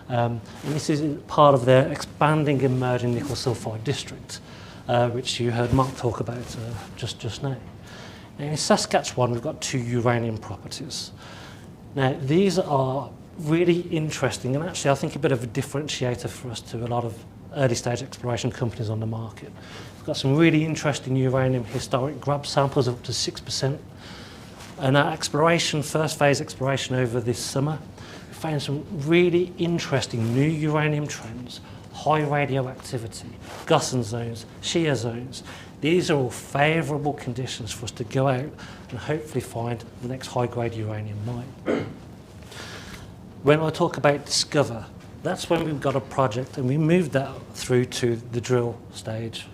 and this is part of their expanding emerging nickel sulfide district, which you heard Mark talk about just now. Now, in Saskatchewan, we've got 2 uranium properties. Now, these are really interesting, and actually I think a bit of a differentiator for us to a lot of early stage exploration companies on the market. We've got some really interesting uranium historic grab samples of up to 6%. And our exploration, first phase exploration over this summer, we found some really interesting new uranium trends, high radioactivity, Gusson zones, shear zones. These are all favourable conditions for us to go out and hopefully find the next high-grade uranium mine. When I talk about discover, that's when we've got a project and we move that through to the drill stage.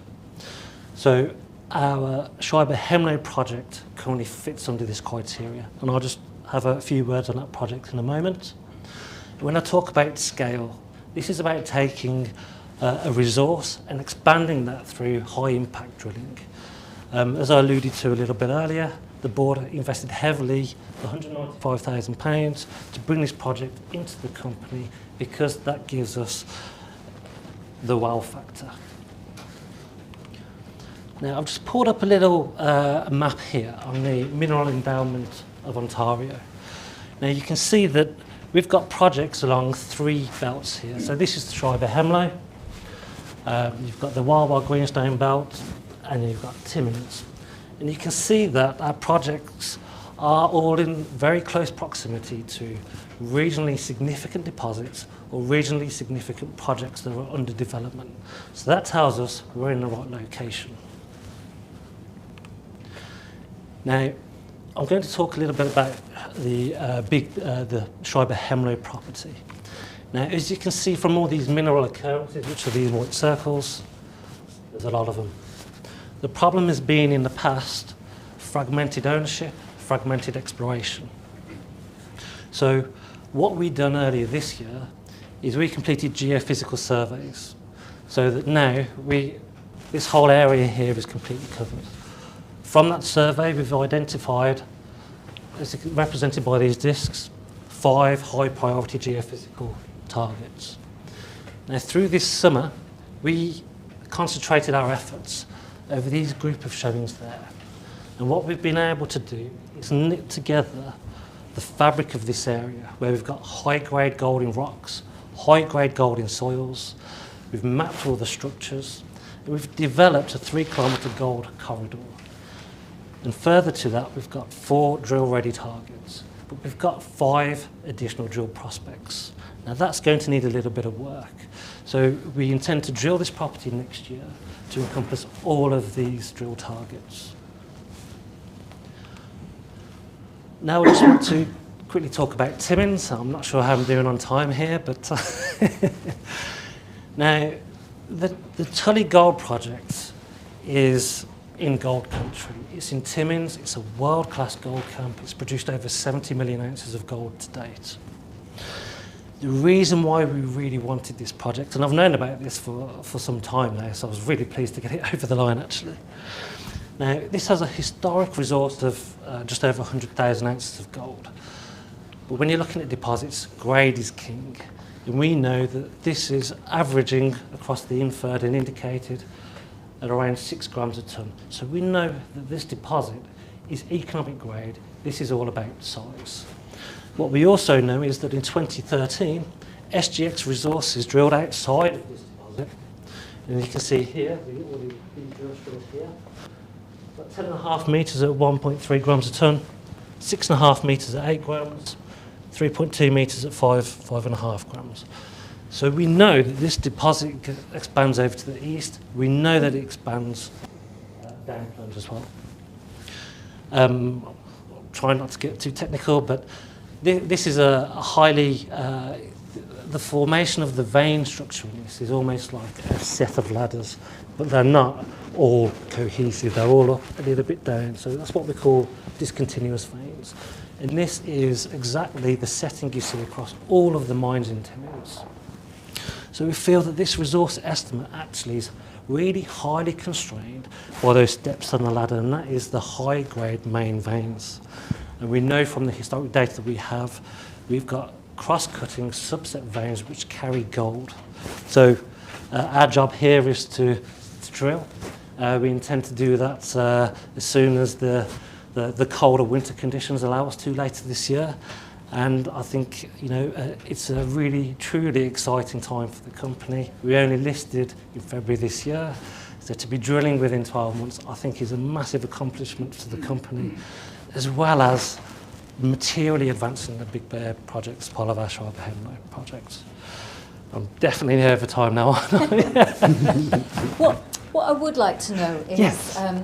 So our Schreiber Hemlo project currently fits under this criteria, and I'll just have a few words on that project in a moment. When I talk about scale, this is about taking a resource and expanding that through high impact drilling. As I alluded to a little bit earlier, the board invested heavily, £195,000, to bring this project into the company because that gives us the wow factor. Now, I've just pulled up a little map here on the Mineral Endowment of Ontario. Now, you can see that we've got projects along 3 belts here. So this is the Schreiber Hemlo. You've got the Wawa Greenstone Belt, and you've got Timmins. And you can see that our projects are all in very close proximity to regionally significant deposits or regionally significant projects that are under development. So that tells us we're in the right location. Now, I'm going to talk a little bit about the Schreiber-Hemlo property. Now, as you can see from all these mineral occurrences, which are these white circles, there's a lot of them. The problem has been in the past fragmented ownership, fragmented exploration. So what we've done earlier this year is we completed geophysical surveys so that now this whole area here is completely covered. From that survey, we've identified, as represented by these discs, 5 high priority geophysical targets. Now, through this summer, we concentrated our efforts over these group of showings there. And what we've been able to do is knit together the fabric of this area, where we've got high-grade gold in rocks, high-grade gold in soils. We've mapped all the structures, and we've developed a 3-kilometre gold corridor. And further to that, we've got 4 drill-ready targets, but we've got 5 additional drill prospects. Now that's going to need a little bit of work. So we intend to drill this property next year to encompass all of these drill targets. Now I just want to quickly talk about Timmins. I'm not sure how I'm doing on time here, but now the Tully Gold Project is in gold country. It's in Timmins. It's a world-class gold camp. It's produced over 70 million ounces of gold to date. The reason why we really wanted this project, and I've known about this for some time now, so I was really pleased to get it over the line actually. Now, this has a historic resource of just over 100,000 ounces of gold. But when you're looking at deposits, grade is king. And we know that this is averaging across the inferred and indicated at around 6 grams a tonne. So we know that this deposit is economic grade. This is all about size. What we also know is that in 2013, SGX Resources drilled outside of this deposit. And you can see here, all the drill strings here. 10.5 metres at 1.3 grams a tonne, 6.5 metres at 8 grams, 3.2 metres at 5.5 grams. So we know that this deposit expands over to the east. We know that it expands down plunge as well. Try not to get too technical, but this is a highly, the formation of the vein structure in this is almost like a set of ladders, but they're not all cohesive, they're all up a little bit down. So that's what we call discontinuous veins. And this is exactly the setting you see across all of the mines in Timmins. So we feel that this resource estimate actually is really highly constrained by those steps on the ladder, and that is the high-grade main veins. And we know from the historic data that we have, we've got cross-cutting subset veins which carry gold. So our job here is to drill. We intend to do that as soon as the colder winter conditions allow us to later this year. And I think, you know, it's a really, truly exciting time for the company. We only listed in February this year, so to be drilling within 12 months, I think is a massive accomplishment for the company, as well as materially advancing the Big Bear project as part of our Schreiber-Hemlo project. I'm definitely over time now. What I would like to know is, yes.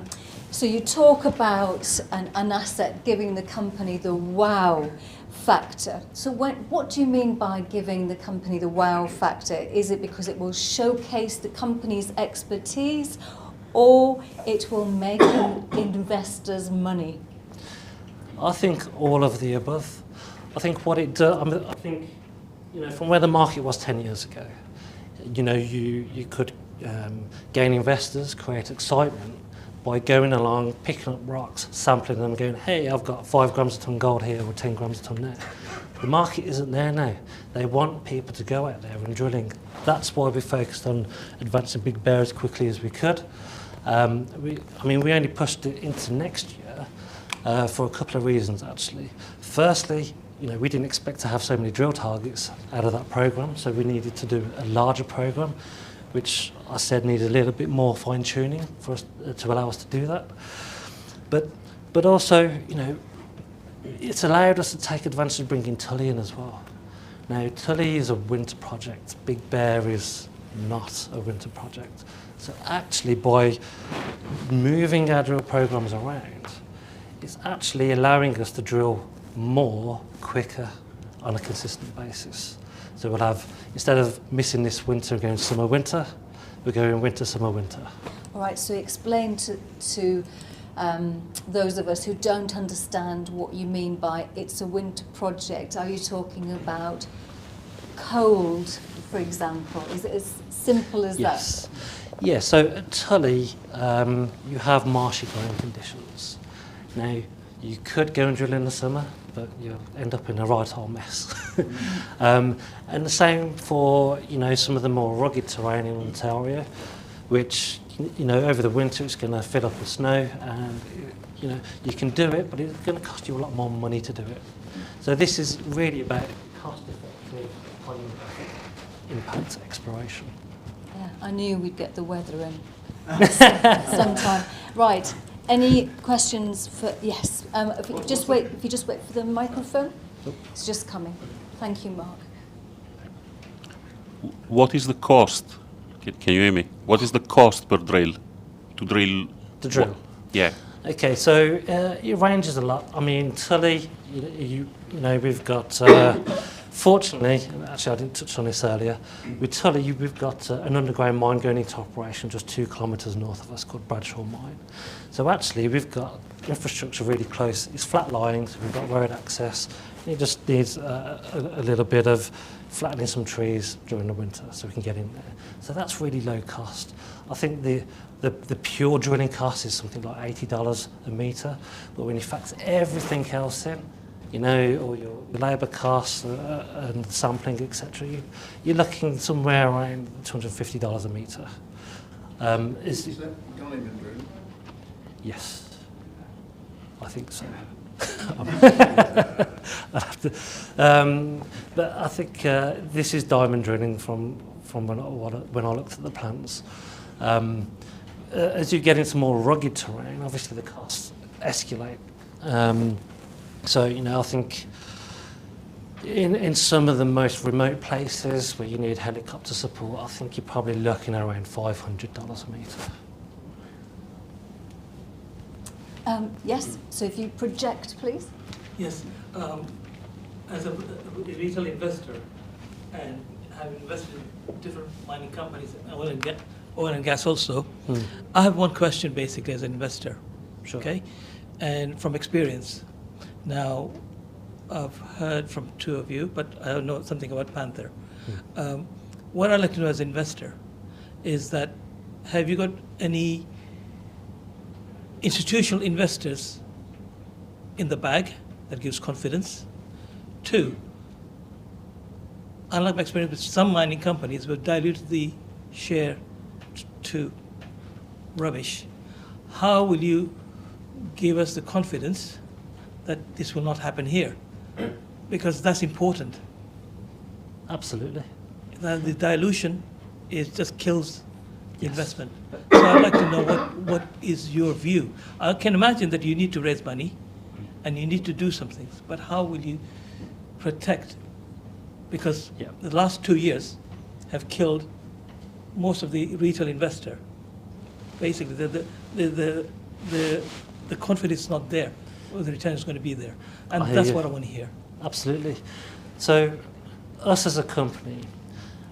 So you talk about an asset giving the company the wow factor. So what do you mean by giving the company the wow factor? Is it because it will showcase the company's expertise, or it will make investors money? I think all of the above. I think what it does, I think, you know, from where the market was 10 years ago, you know, you could gain investors, create excitement by going along, picking up rocks, sampling them, going, hey, I've got 5 grams a tonne gold here or 10 grams a tonne there. The market isn't there now. They want people to go out there and drilling. That's why we focused on advancing Big Bear as quickly as we could. We only pushed it into next year for a couple of reasons, actually. Firstly, you know, we didn't expect to have so many drill targets out of that program, so we needed to do a larger program. which I said needed a little bit more fine tuning for us to allow us to do that. But also, you know, it's allowed us to take advantage of bringing Tully in as well. Now, Tully is a winter project. Big Bear is not a winter project. So actually, by moving our drill programs around, it's actually allowing us to drill more, quicker, on a consistent basis. So we'll have, instead of missing this winter and going summer, winter, we're going winter, summer, winter. All right, so explain to those of us who don't understand what you mean by it's a winter project. Are you talking about cold, for example? Is it as simple as Yes. that? Yeah, so at Tully, you have marshy ground conditions. Now, you could go and drill in the summer, but you'll end up in a right old mess. And the same for, you know, some of the more rugged terrain in Ontario, which, you know, over the winter it's going to fill up with snow, and, you know, you can do it, but it's going to cost you a lot more money to do it. So this is really about cost-effective, impact exploration. Yeah, I knew we'd get the weather in sometime. Right. Any questions for? Yes. If you just wait for the microphone. It's just coming. Thank you, Mark. What is the cost? Can you hear me? What is the cost per drill? To drill? To drill? Yeah. Okay, so it ranges a lot. I mean, Tully, you know, we've got, fortunately, actually I didn't touch on this earlier, with Tully we've got an underground mine going into operation just 2 kilometres north of us called Bradshaw Mine. So actually we've got infrastructure really close. It's flat lying, so we've got road access. It just needs a little bit of flattening some trees during the winter so we can get in there. So that's really low cost. I think the pure drilling cost is something like $80 a metre, but when you factor everything else in, you know, all your labour costs and sampling, etc., you're looking somewhere around $250 a metre. Is that diamond drilling? Yes, I think so. I'd have to, but I think this is diamond drilling from when I looked at the plans. As you get into more rugged terrain, obviously the costs escalate. So, you know, I think in some of the most remote places where you need helicopter support, I think you're probably looking at around $500 a metre. Yes, so if you project, please. Yes, as a retail investor and having invested in different mining companies, oil and gas also, I have one question basically as an investor, Sure. okay? And from experience. Now, I've heard from 2 of you, but I don't know something about Panther. What I'd like to know as an investor is that, have you got any institutional investors in the bag that gives confidence? 2, unlike my experience with some mining companies, we've diluted the share to rubbish. How will you give us the confidence that this will not happen here? Because that's important. Absolutely. The dilution just kills the investment. So I'd like to know what is your view. I can imagine that you need to raise money and you need to do some things, but how will you protect? Because the last 2 years have killed most of the retail investor. Basically, the confidence is not there, or the return is going to be there. And that's what I want to hear. Absolutely. So us as a company,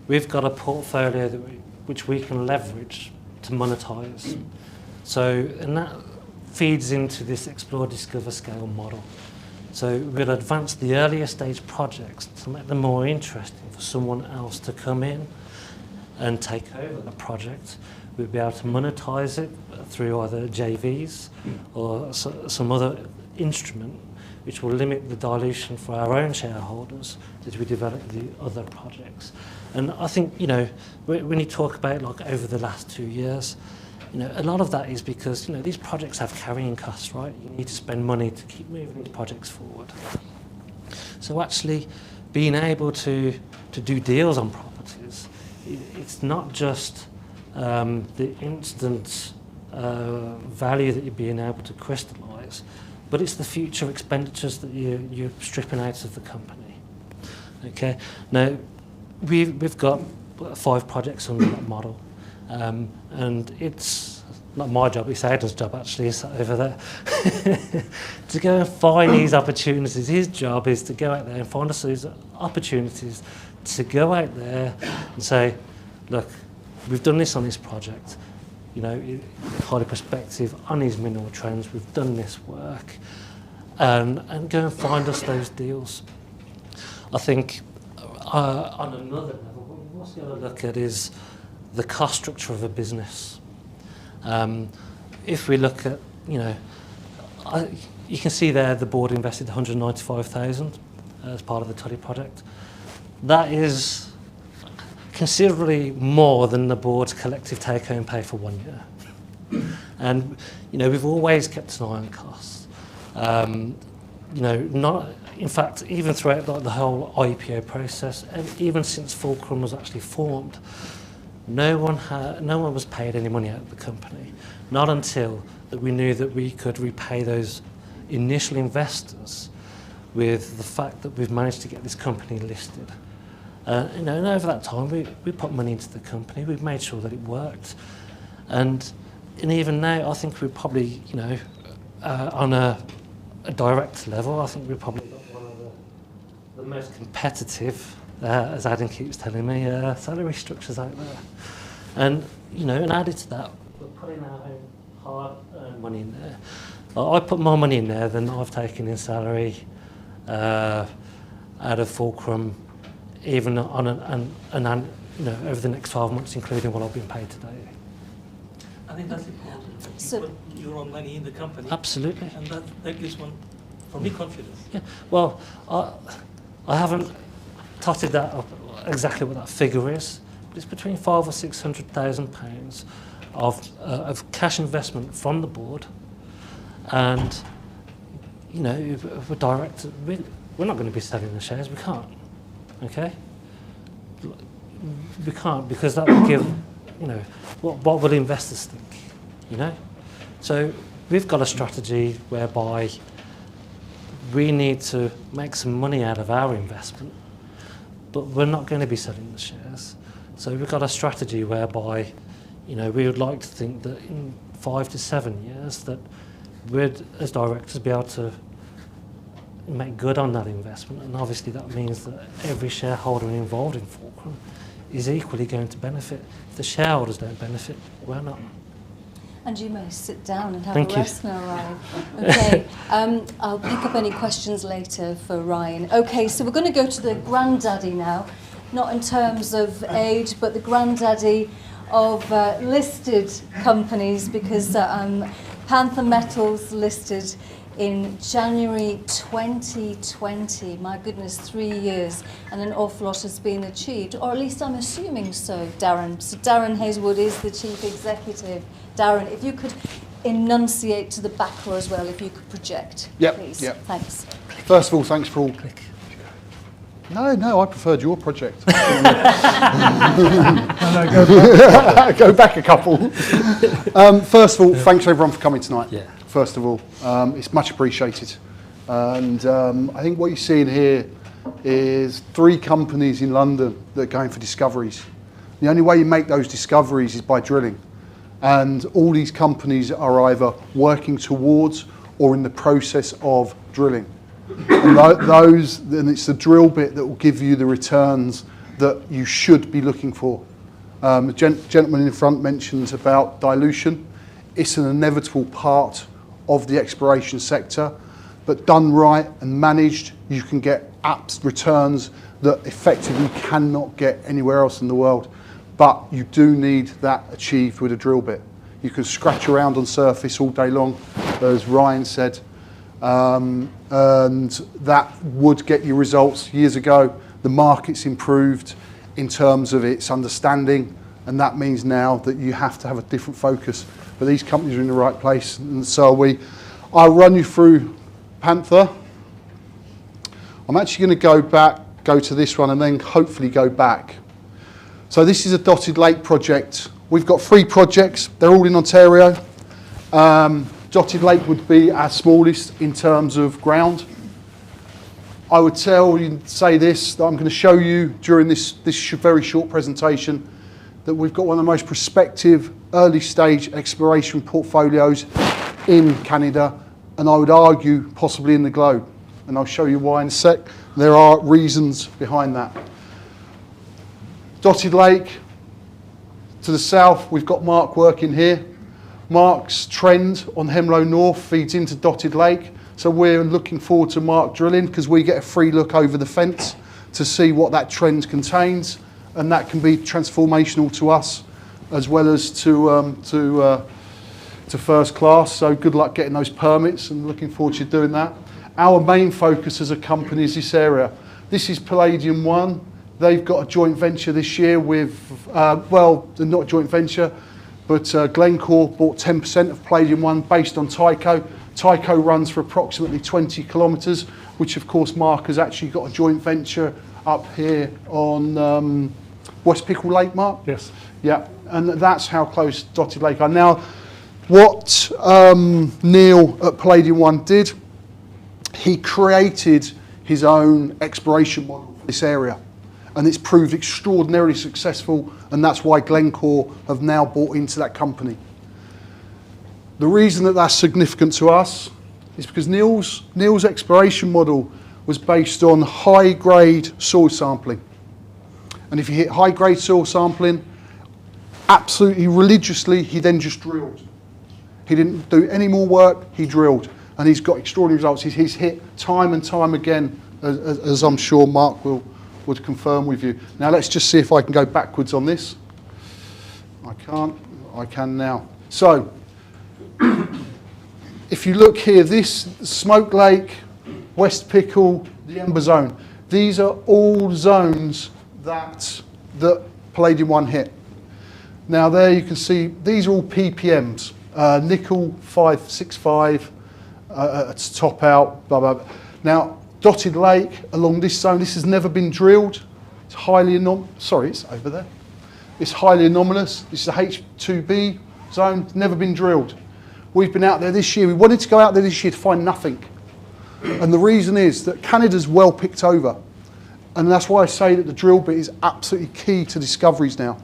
we've got a portfolio which we can leverage to monetize. So, and that feeds into this explore, discover, scale model. So we'll advance the earlier stage projects to make them more interesting for someone else to come in and take over the project. We'll be able to monetize it through either JVs or some other instrument which will limit the dilution for our own shareholders as we develop the other projects. And I think, you know, when you talk about like over the last 2 years, you know, a lot of that is because, you know, these projects have carrying costs, right? You need to spend money to keep moving these projects forward. So actually being able to do deals on properties it's not just the instant value that you're being able to crystallise, but it's the future expenditures that you're stripping out of the company. Okay. Now, we've got 5 projects under that model, and it's not my job, it's Aidan's job actually, is over there, to go and find these opportunities. His job is to go out there and find us these opportunities, to go out there and say, look, we've done this on this project, you know, highly prospective on these mineral trends, we've done this work, and go and find us those deals. I think on another level, what we've also got to look at is the cost structure of a business. If we look at, you know, you can see there the board invested 195,000 as part of the Tully project. That is considerably more than the board's collective take-home pay for 1 year. And, you know, we've always kept an eye on costs. You know, in fact, even throughout the whole IPO process, and even since Fulcrum was actually formed, no one was paid any money out of the company. Not until that we knew that we could repay those initial investors with the fact that we've managed to get this company listed. You know, and over that time, we put money into the company. We've made sure that it worked, and even now, I think we're probably, you know, on a direct level, I think we're probably one of the most competitive, as Adam keeps telling me, salary structures out there. And, you know, and added to that, we're putting our own hard-earned money in there. I put more money in there than I've taken in salary out of Fulcrum, even on you know, over the next 12 months, including what I've been paid today. I think that's important. So, You put your own money in the company. Absolutely. And that gives one, for me, confidence. Yeah. Well, I haven't totted that up exactly what that figure is, but it's between £500,000 or £600,000 of cash investment from the board, and, you know, we're direct. We're not going to be selling the shares. We can't. Okay. We can't, because that would give, you know, what will investors think? You know. So we've got a strategy whereby we need to make some money out of our investment, but we're not going to be selling the shares. So we've got a strategy whereby, you know, we would like to think that in 5 to 7 years that we'd, as directors, be able to make good on that investment, and obviously that means that every shareholder involved in Fulcrum is equally going to benefit. If the shareholders don't benefit, we're not. and you may sit down and have Thank a you. rest now, Ryan. Okay, I'll pick up any questions later for Ryan. Okay, so we're going to go to the granddaddy now, not in terms of age, but the granddaddy of listed companies, because Panther Metals listed in January 2020. My goodness, 3 years, and an awful lot has been achieved, or at least I'm assuming so, Darren. So Darren Hazelwood is the chief executive. Darren, if you could enunciate to the back row as well, if you could project, please. Yep. Thanks. First of all, thanks for all. No, I preferred your project. Go back a couple. First of all, thanks everyone for coming tonight. Yeah. First of all, it's much appreciated. And I think what you're seeing here is 3 companies in London that are going for discoveries. The only way you make those discoveries is by drilling. And all these companies are either working towards or in the process of drilling. And then it's the drill bit that will give you the returns that you should be looking for. The gentleman in front mentions about dilution. It's an inevitable part of the exploration sector, but done right and managed, you can get returns that effectively cannot get anywhere else in the world. But you do need that achieved with a drill bit. You can scratch around on surface all day long, as Ryan said, and that would get you results. Years ago, the market's improved in terms of its understanding, and that means now that you have to have a different focus. But these companies are in the right place, and so are we. I'll run you through Panther. I'm actually going to go to this one and then hopefully go back. So this is a Dotted Lake project. We've got 3 projects. They're all in Ontario. Dotted Lake would be our smallest in terms of ground. I would say this, that I'm going to show you during this very short presentation, that we've got one of the most prospective early stage exploration portfolios in Canada, and I would argue possibly in the globe. And I'll show you why in a sec. There are reasons behind that. Dotted Lake, to the south, we've got Mark working here. Mark's trend on Hemlow North feeds into Dotted Lake. So we're looking forward to Mark drilling because we get a free look over the fence to see what that trend contains, and that can be transformational to us as well as to first class. So good luck getting those permits, and looking forward to doing that. Our main focus as a company is this area. This is Palladium 1. They've got a joint venture this year with, well, they're not a joint venture, but Glencore bought 10% of Palladium 1 based on Tyco. Tyco runs for approximately 20 kilometres, which of course Mark has actually got a joint venture up here on West Pickle Lake, Mark? Yes. Yeah, and that's how close Dotted Lake are. Now, what Neil at Palladium 1 did, he created his own exploration model for this area, and it's proved extraordinarily successful, and that's why Glencore have now bought into that company. The reason that that's significant to us is because Neil's exploration model was based on high-grade soil sampling. And if you hit high-grade soil sampling, absolutely religiously, he then just drilled. He didn't do any more work, he drilled. And he's got extraordinary results. He's hit time and time again, as I'm sure Mark would confirm with you. Now let's just see if I can go backwards on this. I can't, I can now. So, if you look here, this Smoke Lake, West Pickle, the Ember Zone, these are all zones that Palladium 1 hit. Now there you can see, these are all PPMs. Nickel 565, it's top out, blah, blah, blah. Now, Dotted Lake along this zone, this has never been drilled. It's highly it's over there. It's highly anomalous. This is a H2B zone, it's never been drilled. We've been out there this year. We wanted to go out there this year to find nothing. And the reason is that Canada's well picked over. And that's why I say that the drill bit is absolutely key to discoveries now.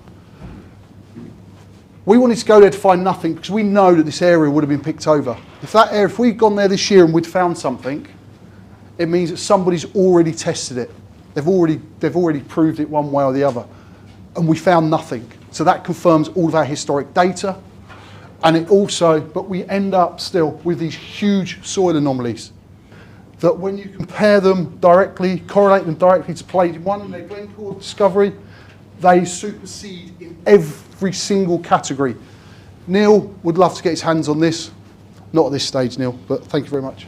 We wanted to go there to find nothing because we know that this area would have been picked over. If we'd gone there this year and we'd found something, it means that somebody's already tested it. They've already proved it one way or the other. And we found nothing. So that confirms all of our historic data. And it also, but we end up still with these huge soil anomalies that when you compare them directly, correlate them directly to Palladium 1 and their Glencore discovery, they supersede in every single category. Neil would love to get his hands on this. Not at this stage, Neil, but thank you very much.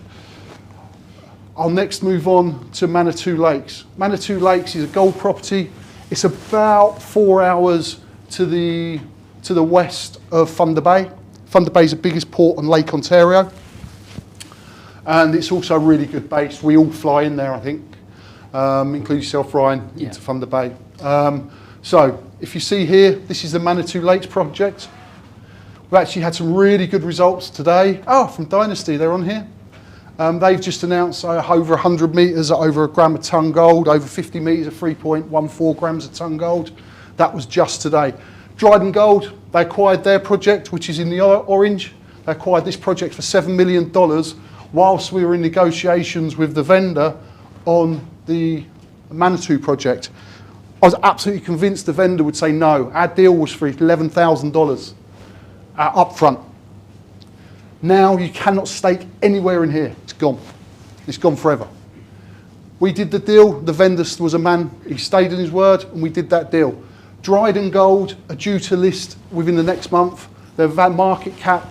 I'll next move on to Manitou Lakes. Manitou Lakes is a gold property. It's about 4 hours to the west of Thunder Bay. Thunder Bay is the biggest port on Lake Ontario. And it's also a really good base. We all fly in there, I think, including yourself, Ryan, into Thunder Bay. So if you see here, this is the Manitou Lakes project. We've actually had some really good results today. Oh, from Dynasty, they're on here. They've just announced over 100 metres at over a gram a tonne gold, over 50 metres at 3.14 grams a tonne gold. That was just today. Dryden Gold, they acquired their project, which is in the orange. They acquired this project for $7 million whilst we were in negotiations with the vendor on the Manitou project. I was absolutely convinced the vendor would say no. Our deal was for $11,000 up front. Now you cannot stake anywhere in here. It's gone. It's gone forever. We did the deal. The vendor was a man. He stayed in his word, and we did that deal. Dryden Gold are due to list within the next month. Their market cap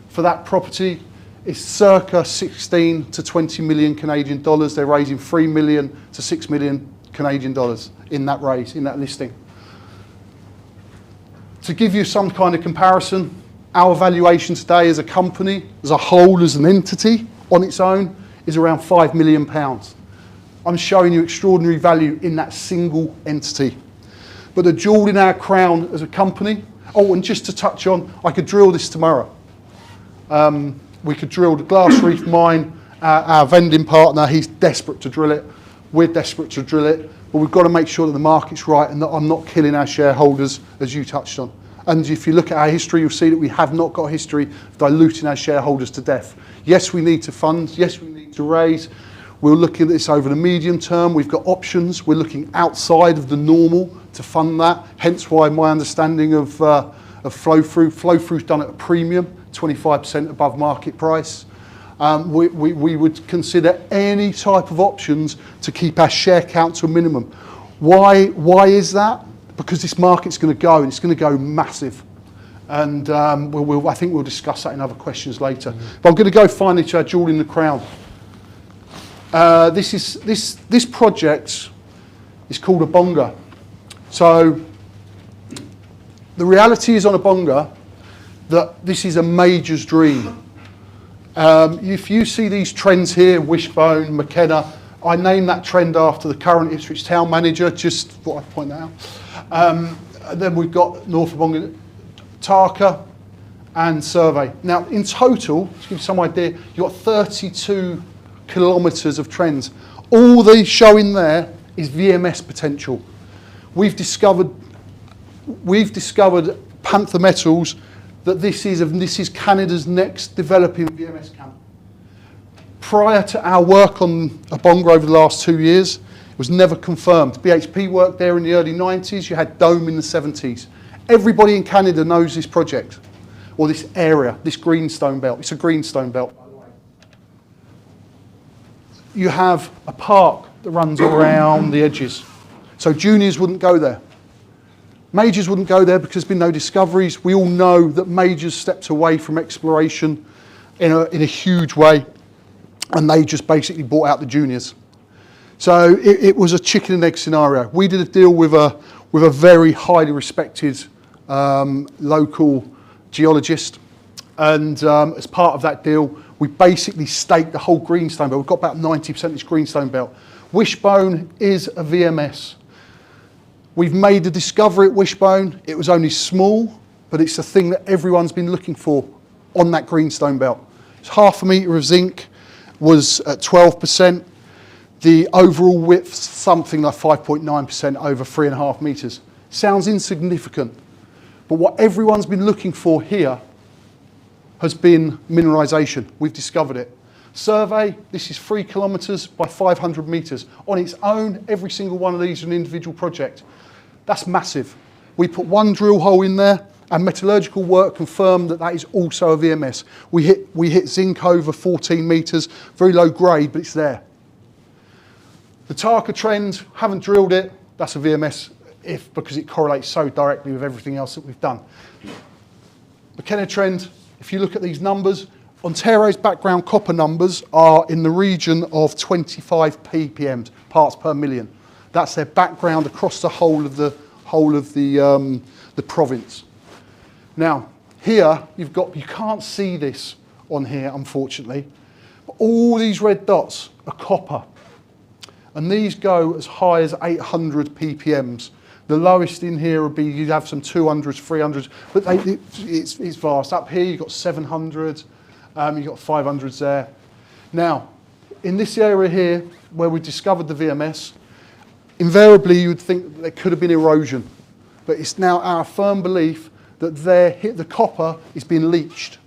for that property is circa 16 to 20 million Canadian dollars. They're raising 3 million to 6 million Canadian dollars in that raise, in that listing. To give you some kind of comparison, our valuation today as a company, as a whole, as an entity on its own, is around £5 million. I'm showing you extraordinary value in that single entity. but the jewel in our crown as a company. Oh, and just to touch on, I could drill this tomorrow. We could drill the Glass Reef mine. Our vending partner, he's desperate to drill it. We're desperate to drill it, but we've got to make sure that the market's right and that I'm not killing our shareholders, as you touched on. And if you look at our history, you'll see that we have not got a history of diluting our shareholders to death. Yes, we need to fund. Yes, we need to raise. We're looking at this over the medium term. We've got options. We're looking outside of the normal to fund that. Hence why my understanding of flow-through. Flow-through's done at a premium, 25% above market price. We would consider any type of options to keep our share count to a minimum. Why is that? Because this market's going to go, and it's going to go massive. And I think we'll discuss that in other questions later. But I'm going to go finally to our jewel in the crown. This project is called a bonga. So the reality is on a bonga that this is a major's dream. If you see these trends here, Wishbone, McKenna, I named that trend after the current Ipswich town manager, just thought I'd point that out. Then we've got North of Bonga, Tarka and Survey. Now in total, to give you some idea, you've got 32 kilometres of trends. All they show in there is VMS potential. We've discovered Panther Metals that this is Canada's next developing VMS camp. Prior to our work on Abonga over the last 2 years, it was never confirmed. BHP worked there in the early 90s, you had Dome in the 70s. Everybody in Canada knows this project, or this area, this greenstone belt. It's a greenstone belt, by the way. You have a park that runs around the edges. So juniors wouldn't go there. Majors wouldn't go there because there's been no discoveries. We all know that majors stepped away from exploration in a huge way, and they just basically bought out the juniors. So it was a chicken and egg scenario. We did a deal with a very highly respected local geologist, and as part of that deal, we basically staked the whole greenstone belt. We've got about 90% of this greenstone belt. Wishbone is a VMS. We've made a discovery at Wishbone. It was only small, but it's the thing that everyone's been looking for on that greenstone belt. It's 0.5 metre of zinc, was at 12%. The overall width, something like 5.9% over 3.5 metres. Sounds insignificant, but what everyone's been looking for here has been mineralisation. We've discovered it. Survey, this is 3 kilometres by 500 metres. On its own, every single one of these is an individual project. That's massive. We put one drill hole in there, and metallurgical work confirmed that that is also a VMS. We hit zinc over 14 metres, very low grade, but it's there. The Tarka trend, haven't drilled it, that's a VMS because it correlates so directly with everything else that we've done. McKenna trend, if you look at these numbers, Ontario's background copper numbers are in the region of 25 ppm, parts per million. That's their background across the whole of the province. Now, here you can't see this on here, unfortunately, but all these red dots are copper, and these go as high as 800 ppms. The lowest in here would be, you'd have some 200s, 300s, but it's vast. Up here you've got 700, you've got 500s there. Now, in this area here, where we discovered the VMS, invariably you would think that there could have been erosion, but it's now our firm belief that the copper is being leached,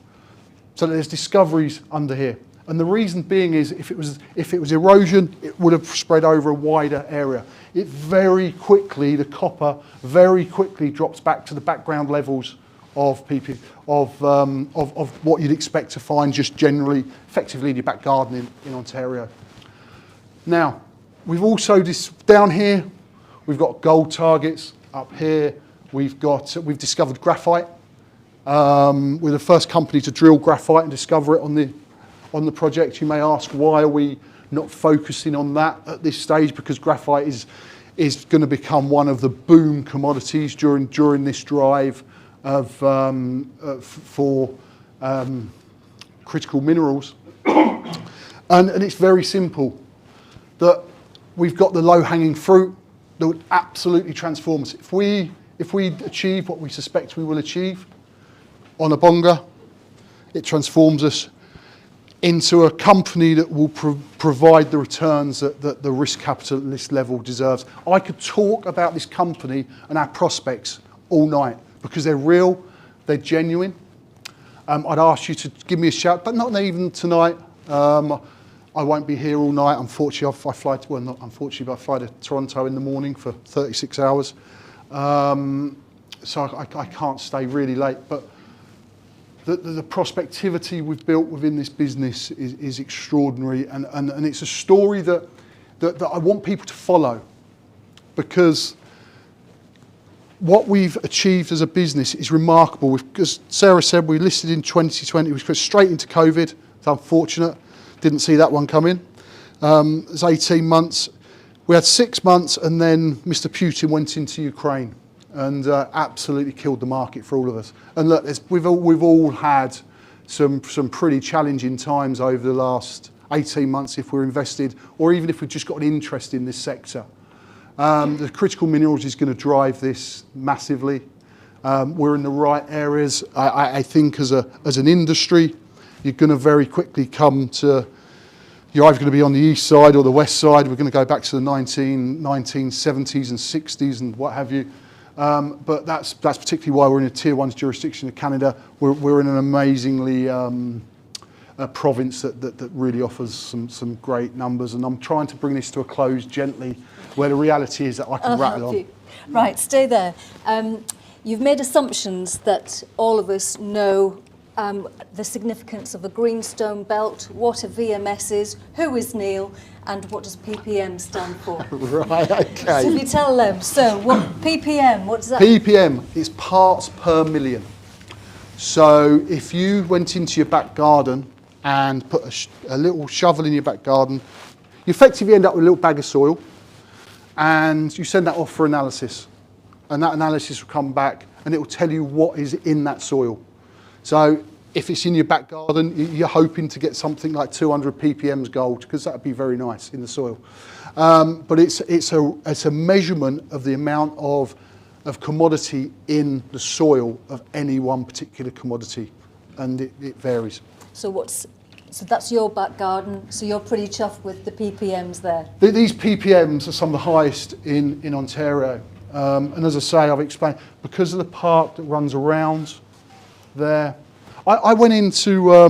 so that there's discoveries under here. And the reason being is if it was erosion, it would have spread over a wider area. It very quickly, the copper very quickly drops back to the background levels of what you'd expect to find just generally, effectively in your back garden in Ontario. Now, we've also, down here, we've got gold targets. Up here, we've discovered graphite. We're the first company to drill graphite and discover it on the project. You may ask, why are we not focusing on that at this stage? Because graphite is going to become one of the boom commodities during this drive for critical minerals. And it's very simple, that we've got the low-hanging fruit. that would absolutely transform us. If we achieve what we suspect we will achieve on Abonga, it transforms us into a company that will provide the returns that the risk capitalist level deserves. I could talk about this company and our prospects all night because they're real, they're genuine. I'd ask you to give me a shout, but not even tonight. I won't be here all night. Unfortunately, I fly to, well, not unfortunately, but I fly to Toronto in the morning for 36 hours. So I can't stay really late. But the prospectivity we've built within this business is extraordinary, and it's a story that I want people to follow, because what we've achieved as a business is remarkable. As Sarah said, we listed in 2020, we went straight into COVID. It's unfortunate, didn't see that one coming. It was 18 months. We had 6 months, and then Mr. Putin went into Ukraine and absolutely killed the market for all of us. And look, we've all had some pretty challenging times over the last 18 months if we're invested, or even if we've just got an interest in this sector. The critical minerals is going to drive this massively. We're in the right areas. I think as an industry, you're going to very quickly come to, you're either going to be on the east side or the west side. We're going to go back to the 1970s and 60s and what have you. But that's particularly why we're in a tier 1 jurisdiction of Canada. We're in an amazingly a province that really offers some great numbers, and I'm trying to bring this to a close gently, where the reality is that I can rattle on. Right, stay there. You've made assumptions that all of us know the significance of a greenstone belt, what a VMS is, who is Neil, and what does PPM stand for? Right, okay. So if you tell them, so what PPM, what does that PPM is parts per million. So if you went into your back garden and put a little shovel in your back garden, you effectively end up with a little bag of soil, and you send that off for analysis. And that analysis will come back and it will tell you what is in that soil. So if it's in your back garden, you're hoping to get something like 200 ppm's gold, because that would be very nice in the soil. But it's a measurement of the amount of commodity in the soil of any one particular commodity, and it varies. So that's your back garden, so you're pretty chuffed with the PPMs there? These PPMs are some of the highest in Ontario. And as I say, I've explained, because of the park that runs around there. I went into, I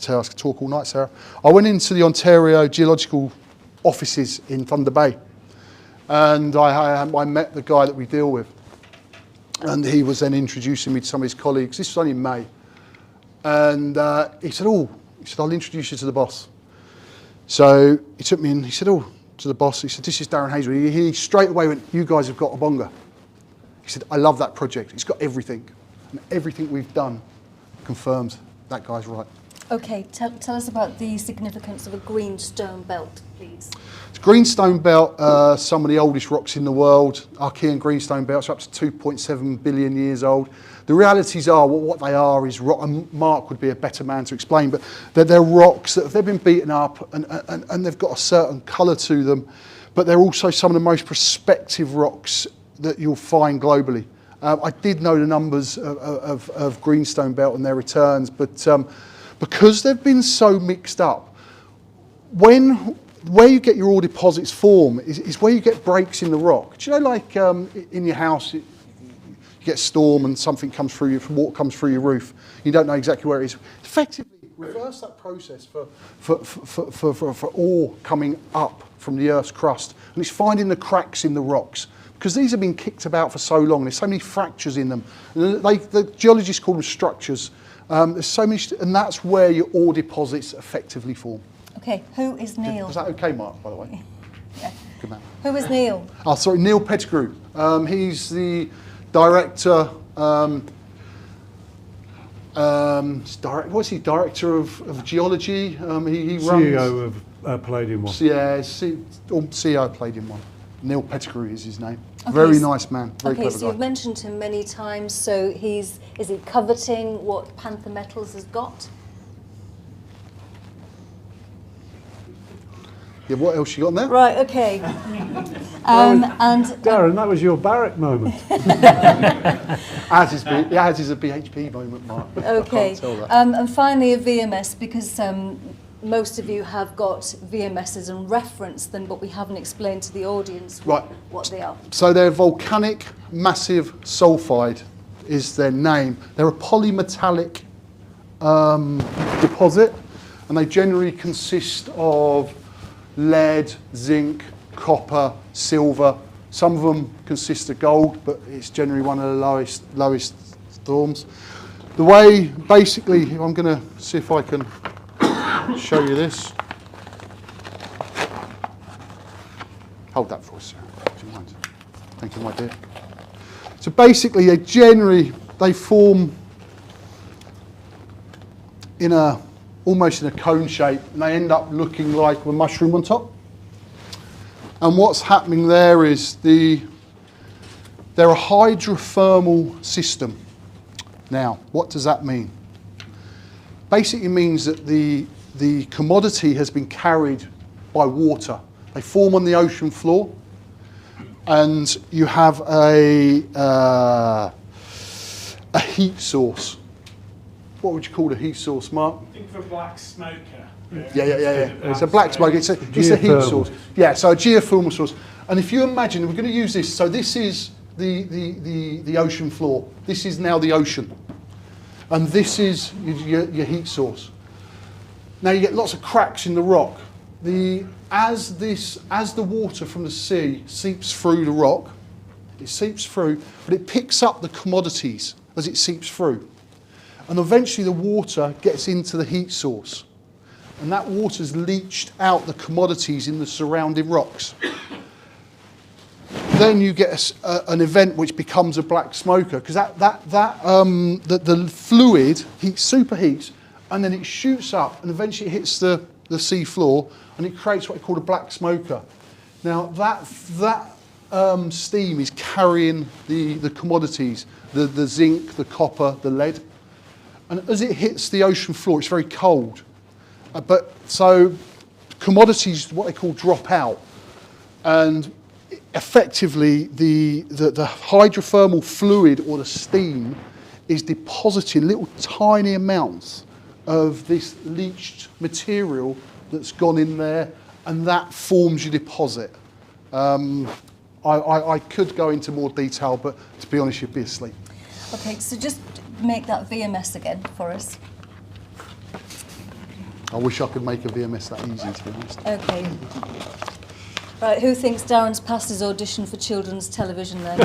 tell you, I could talk all night, Sarah. I went into the Ontario Geological offices in Thunder Bay, and I met the guy that we deal with, and he was then introducing me to some of his colleagues. This was only in May, and he said, I'll introduce you to the boss. So he took me in, he said, to the boss, he said, this is Darren Hazel. He straight away went, you guys have got Abonga. He said, I love that project. It's got everything, and everything we've done confirms that guy's right. Okay, tell us about the significance of a greenstone belt, please. It's greenstone belt, some of the oldest rocks in the world. Archean greenstone belts are up to 2.7 billion years old. The realities are, what they are is rock, and Mark would be a better man to explain, but they're rocks that they've been beaten up and they've got a certain colour to them, but they're also some of the most prospective rocks that you'll find globally. I did know the numbers of greenstone belt and their returns, but because they've been so mixed up, where you get your ore deposits form is where you get breaks in the rock. Do you know, like in your house, you get a storm and something comes through you, water comes through your roof, you don't know exactly where it is. Effectively, reverse that process for ore coming up from the Earth's crust, and it's finding the cracks in the rocks. Because these have been kicked about for so long, there's so many fractures in them. The geologists call them structures. There's so many, and that's where your ore deposits effectively form. Okay, who is Neil? Was that okay, Mark, by the way? Yeah. Good man. Who is Neil? Oh, sorry, Neil Pettigrew. He's the director, what's he, director of geology? He runs... CEO of Palladium One. Yeah, CEO of Palladium One. Neil Pettigrew is his name. Okay, Very nice man, very clever so guy. you've mentioned him many times, so is he coveting what Panther Metals has got? Yeah, what else you got in there? Right, okay. And Darren, that was your Barrack moment. As is a BHP moment, Mark. okay. I can't tell that. And finally, a VMS, because most of you have got VMSs and referenced them, but we haven't explained to the audience what they are. So they're volcanic massive sulfide is their name. They're a polymetallic deposit, and they generally consist of lead, zinc, copper, silver. Some of them consist of gold, but it's generally one of the lowest forms. The way, basically, I'm going to see if I can show you this. Hold that for us, sir. Do you mind? Thank you, my dear. So basically, they form in almost in a cone shape, and they end up looking like a mushroom on top. And what's happening there is they're a hydrothermal system. Now, what does that mean? Basically means that the commodity has been carried by water. They form on the ocean floor, and you have a heat source. What would you call a heat source, Mark? I think for black smoker. Yeah. It's a black smoke. It's a heat source. Yeah, so a geothermal source. And if you imagine, we're going to use this. So this is the ocean floor. This is now the ocean, and this is your heat source. Now you get lots of cracks in the rock. As the water from the sea seeps through the rock, it seeps through, but it picks up the commodities as it seeps through. And eventually the water gets into the heat source. And that water's leached out the commodities in the surrounding rocks. Then you get an event which becomes a black smoker, because the fluid superheats, and then it shoots up and eventually hits the sea floor, and it creates what we call a black smoker. Now that steam is carrying the commodities, the zinc, the copper, the lead, and as it hits the ocean floor, it's very cold. But so commodities, what they call, drop out, and effectively the hydrothermal fluid or the steam is depositing little tiny amounts of this leached material that's gone in there, and that forms your deposit. I could go into more detail, but to be honest, you'd be asleep. Okay, so just make that VMS again for us. I wish I could make a VMS that easy, to be honest. Okay. Right, who thinks Darren's passed his audition for children's television then?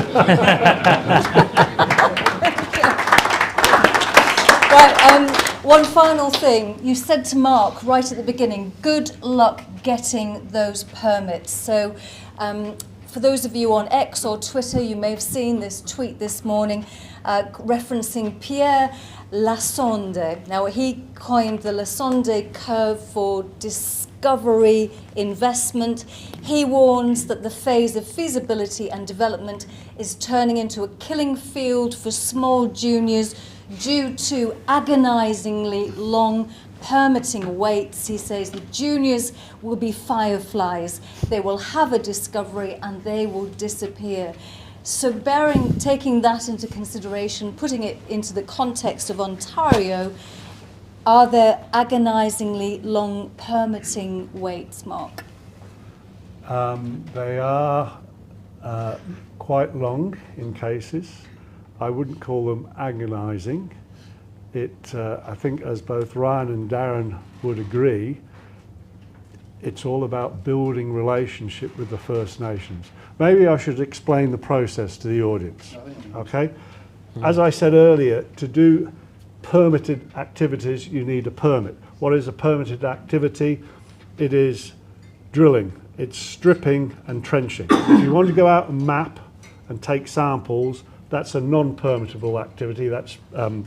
Right, one final thing. You said to Mark right at the beginning, good luck getting those permits. So for those of you on X or Twitter, you may have seen this tweet this morning referencing Pierre Lassonde. Now, he coined the Lassonde curve for discovery investment. He warns that the phase of feasibility and development is turning into a killing field for small juniors due to agonizingly long permitting waits. He says the juniors will be fireflies. They will have a discovery and they will disappear. So taking that into consideration, putting it into the context of Ontario, are there agonizingly long permitting waits, Mark? They are quite long in cases. I wouldn't call them agonizing. I think, as both Ryan and Darren would agree, it's all about building relationship with the First Nations. Maybe I should explain the process to the audience, okay? As I said earlier, to do permitted activities, you need a permit. What is a permitted activity? It is drilling, it's stripping and trenching. If you want to go out and map and take samples, that's a non-permittable activity. That's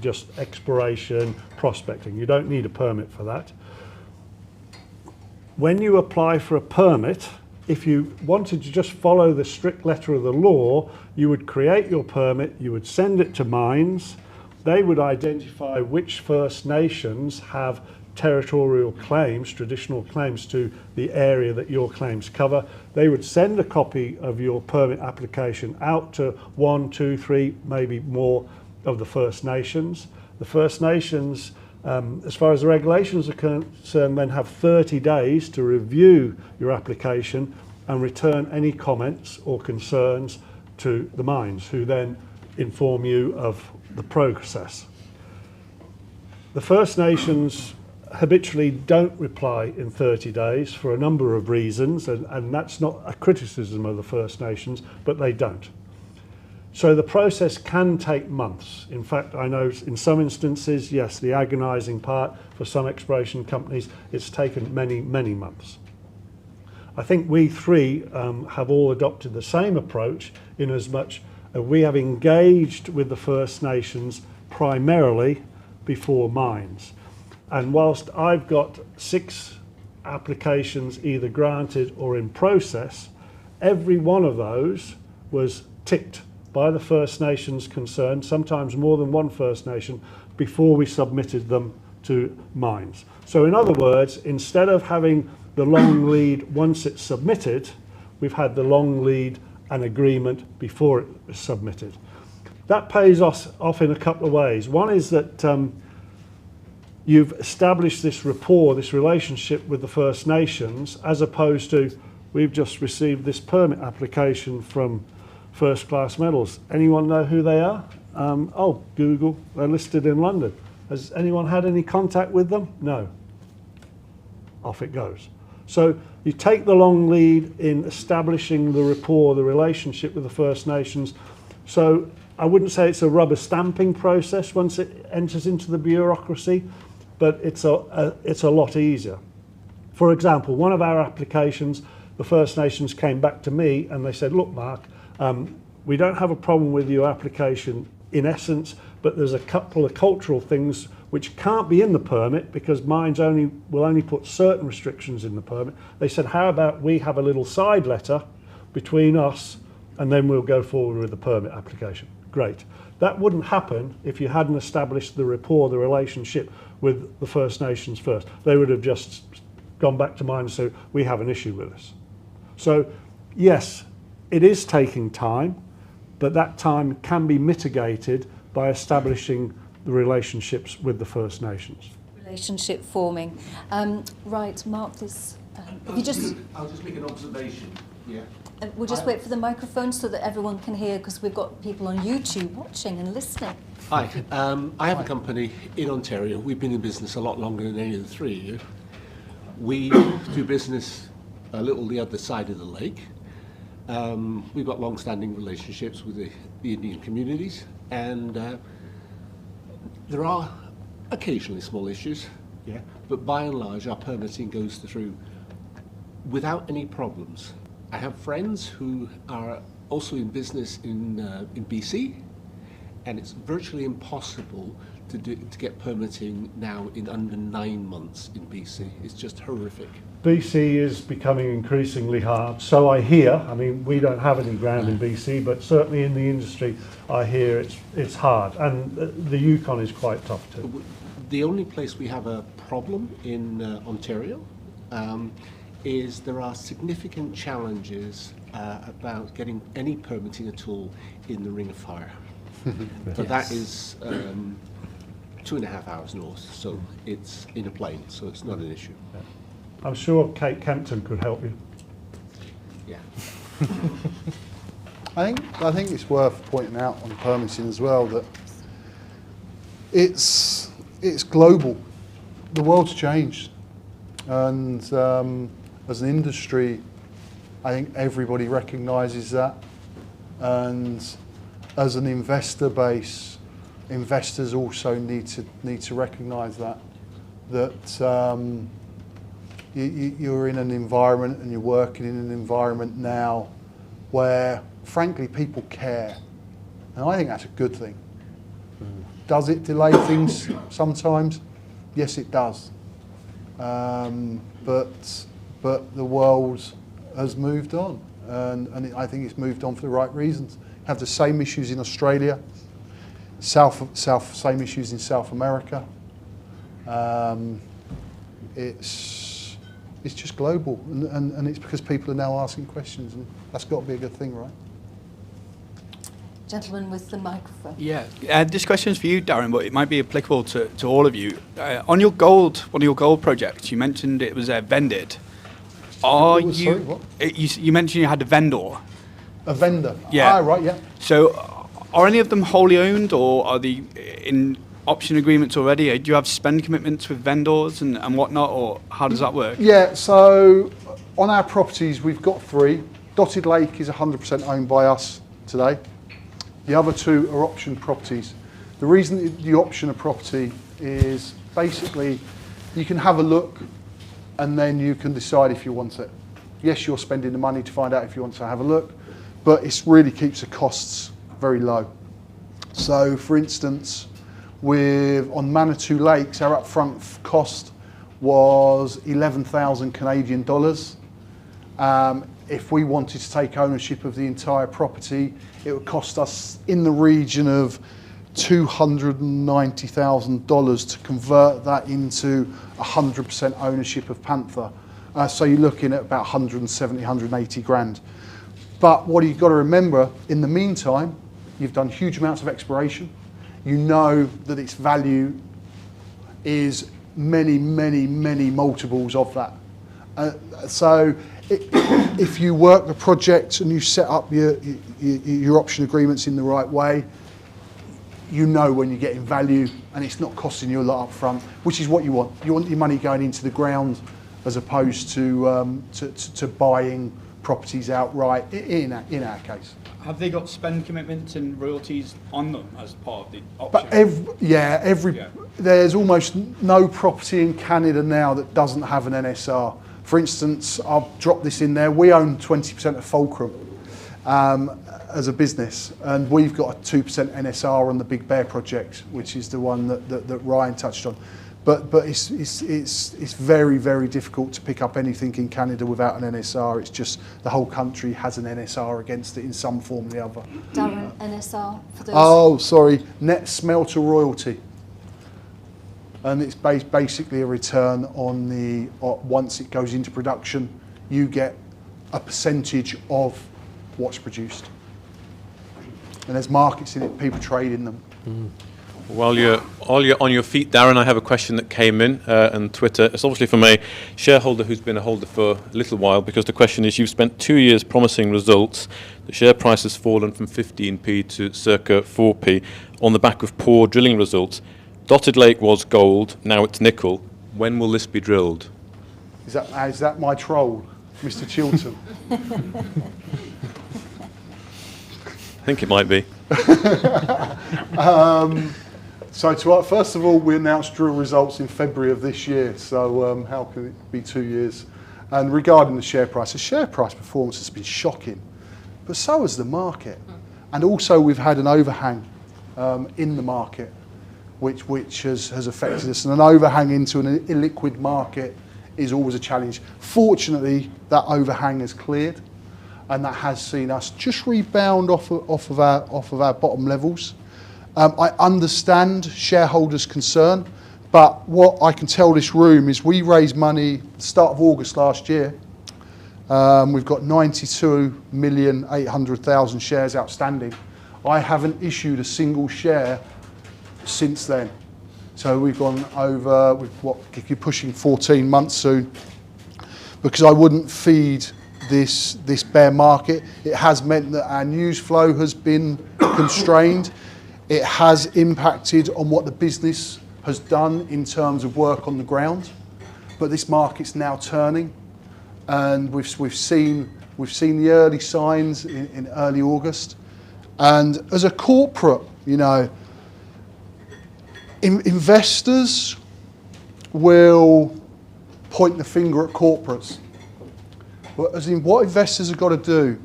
just exploration, prospecting. You don't need a permit for that. When you apply for a permit, if you wanted to just follow the strict letter of the law, you would create your permit, you would send it to mines, they would identify which First Nations have territorial claims, traditional claims to the area that your claims cover. They would send a copy of your permit application out to 1, 2, 3, maybe more of the First Nations. The First Nations, as far as the regulations are concerned, then have 30 days to review your application and return any comments or concerns to the mines, who then inform you of the process. The First Nations habitually don't reply in 30 days for a number of reasons, and that's not a criticism of the First Nations, but they don't. So the process can take months. In fact, I know in some instances, yes, the agonising part for some exploration companies, it's taken many, many months. I think we three have all adopted the same approach in as much as we have engaged with the First Nations primarily before mines. And whilst I've got 6 applications either granted or in process, every one of those was ticked by the First Nations concerned, sometimes more than one First Nation, before we submitted them to mines. So in other words, instead of having the long lead once it's submitted, we've had the long lead and agreement before it was submitted. That pays us off in a couple of ways. One is that you've established this rapport, this relationship with the First Nations, as opposed to we've just received this permit application from First Class Metals. Anyone know who they are? Oh, Google, they're listed in London. Has anyone had any contact with them? No. Off it goes. So you take the long lead in establishing the rapport, the relationship with the First Nations. So I wouldn't say it's a rubber stamping process once it enters into the bureaucracy, but it's a lot easier. For example, one of our applications, the First Nations came back to me and they said, look, Mark, we don't have a problem with your application in essence, but there's a couple of cultural things which can't be in the permit because mines will only put certain restrictions in the permit. They said, how about we have a little side letter between us and then we'll go forward with the permit application. Great. That wouldn't happen if you hadn't established the rapport, the relationship with the First Nations first. They would have just gone back to mine and said, we have an issue with this. So yes, it is taking time, but that time can be mitigated by establishing the relationships with the First Nations. Relationship forming. Right, Mark, this. If you just. I'll just make an observation. Yeah. We'll just wait for the microphone so that everyone can hear, because we've got people on YouTube watching and listening. Hi, I have a company in Ontario. We've been in business a lot longer than any of the three of you. We do business a little the other side of the lake. We've got long-standing relationships with the Indian communities, and there are occasionally small issues, yeah, but by and large our permitting goes through without any problems. I have friends who are also in business in BC, and it's virtually impossible to get permitting now in under 9 months in BC. It's just horrific. BC is becoming increasingly hard, so I hear. I mean, we don't have any ground in BC, but certainly in the industry I hear it's hard, and the Yukon is quite tough too. The only place we have a problem in Ontario is there are significant challenges about getting any permitting at all in the Ring of Fire. But that is 2.5 hours north, so it's in a plane, so it's not an issue. Yeah. I'm sure Kate Kempton could help you. Yeah. I think it's worth pointing out on permitting as well that it's global. The world's changed, and as an industry, I think everybody recognises that, and as an investor base, investors also need to recognise that you're in an environment and you're working in an environment now where, frankly, people care, and I think that's a good thing. Does it delay things sometimes? Yes, it does. But the world has moved on, and I think it's moved on for the right reasons. Have the same issues in Australia, same issues in South America. it's just global, and it's because people are now asking questions, and that's got to be a good thing, right? Gentleman with the microphone. Yeah, this question's for you, Darren, but it might be applicable to all of you. On your gold, one of your gold projects, you mentioned it was vended. Sorry, what? You mentioned you had a vendor. A vendor? Yeah. Ah, right, yeah. So are any of them wholly owned, or are they in option agreements already? Do you have spend commitments with vendors and whatnot, or how does that work? Yeah, so on our properties, we've got 3. Dotted Lake is 100% owned by us today. The other 2 are option properties. The reason you option a property is basically you can have a look and then you can decide if you want it. Yes, you're spending the money to find out if you want to have a look, but it really keeps the costs very low. So for instance, on Manitou Lakes, our upfront cost was 11,000 Canadian dollars. If we wanted to take ownership of the entire property, it would cost us in the region of $290,000 to convert that into 100% ownership of Panther. So you're looking at about 170, 180 grand. But what you've got to remember, in the meantime, you've done huge amounts of exploration. You know that its value is many, many, many multiples of that. So if you work the project and you set up your option agreements in the right way, you know when you're getting value and it's not costing you a lot up front, which is what you want. You want your money going into the ground as opposed to buying properties outright, in our case. Have they got spend commitments and royalties on them as part of the option? But there's almost no property in Canada now that doesn't have an NSR. For instance, I'll drop this in there. We own 20% of Fulcrum as a business, and we've got a 2% NSR on the Big Bear project, which is the one that Ryan touched on. But it's very, very difficult to pick up anything in Canada without an NSR. It's just the whole country has an NSR against it in some form or the other. Darren, NSR for those. Oh, sorry, net smelter royalty. And it's basically a return on once it goes into production, you get a percentage of what's produced. And there's markets in it, people trade in them. Mm. While you're on your feet, Darren, I have a question that came in on Twitter. It's obviously from a shareholder who's been a holder for a little while, because the question is, you've spent 2 years promising results. The share price has fallen from 15p to circa 4p on the back of poor drilling results. Dotted Lake was gold, now it's nickel. When will this be drilled? Is that my troll, Mr. Chilton? I think it might be. First of all, we announced drill results in February of this year, so how can it be 2 years? And regarding the share price performance has been shocking, but so has the market. And also we've had an overhang in the market, which has affected us, and an overhang into an illiquid market is always a challenge. Fortunately, that overhang has cleared, and that has seen us just rebound off of our bottom levels. I understand shareholders' concern, but what I can tell this room is we raised money at the start of August last year. We've got 92,800,000 shares outstanding. I haven't issued a single share since then. So we've gone over, you're pushing 14 months soon, because I wouldn't feed this bear market. It has meant that our news flow has been constrained. It has impacted on what the business has done in terms of work on the ground. But this market's now turning, and we've seen the early signs in early August. And as a corporate, investors will point the finger at corporates. But what investors have got to do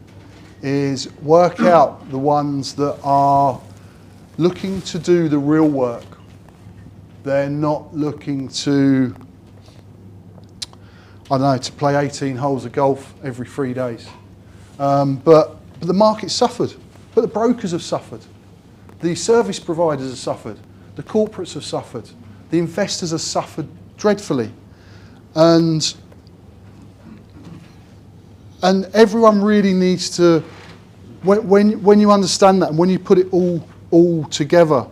is work out the ones that are looking to do the real work. They're not looking to, to play 18 holes of golf every 3 days. But the market suffered. But the brokers have suffered. The service providers have suffered. The corporates have suffered. The investors have suffered dreadfully. And everyone really needs to, when you understand that and when you put it all together,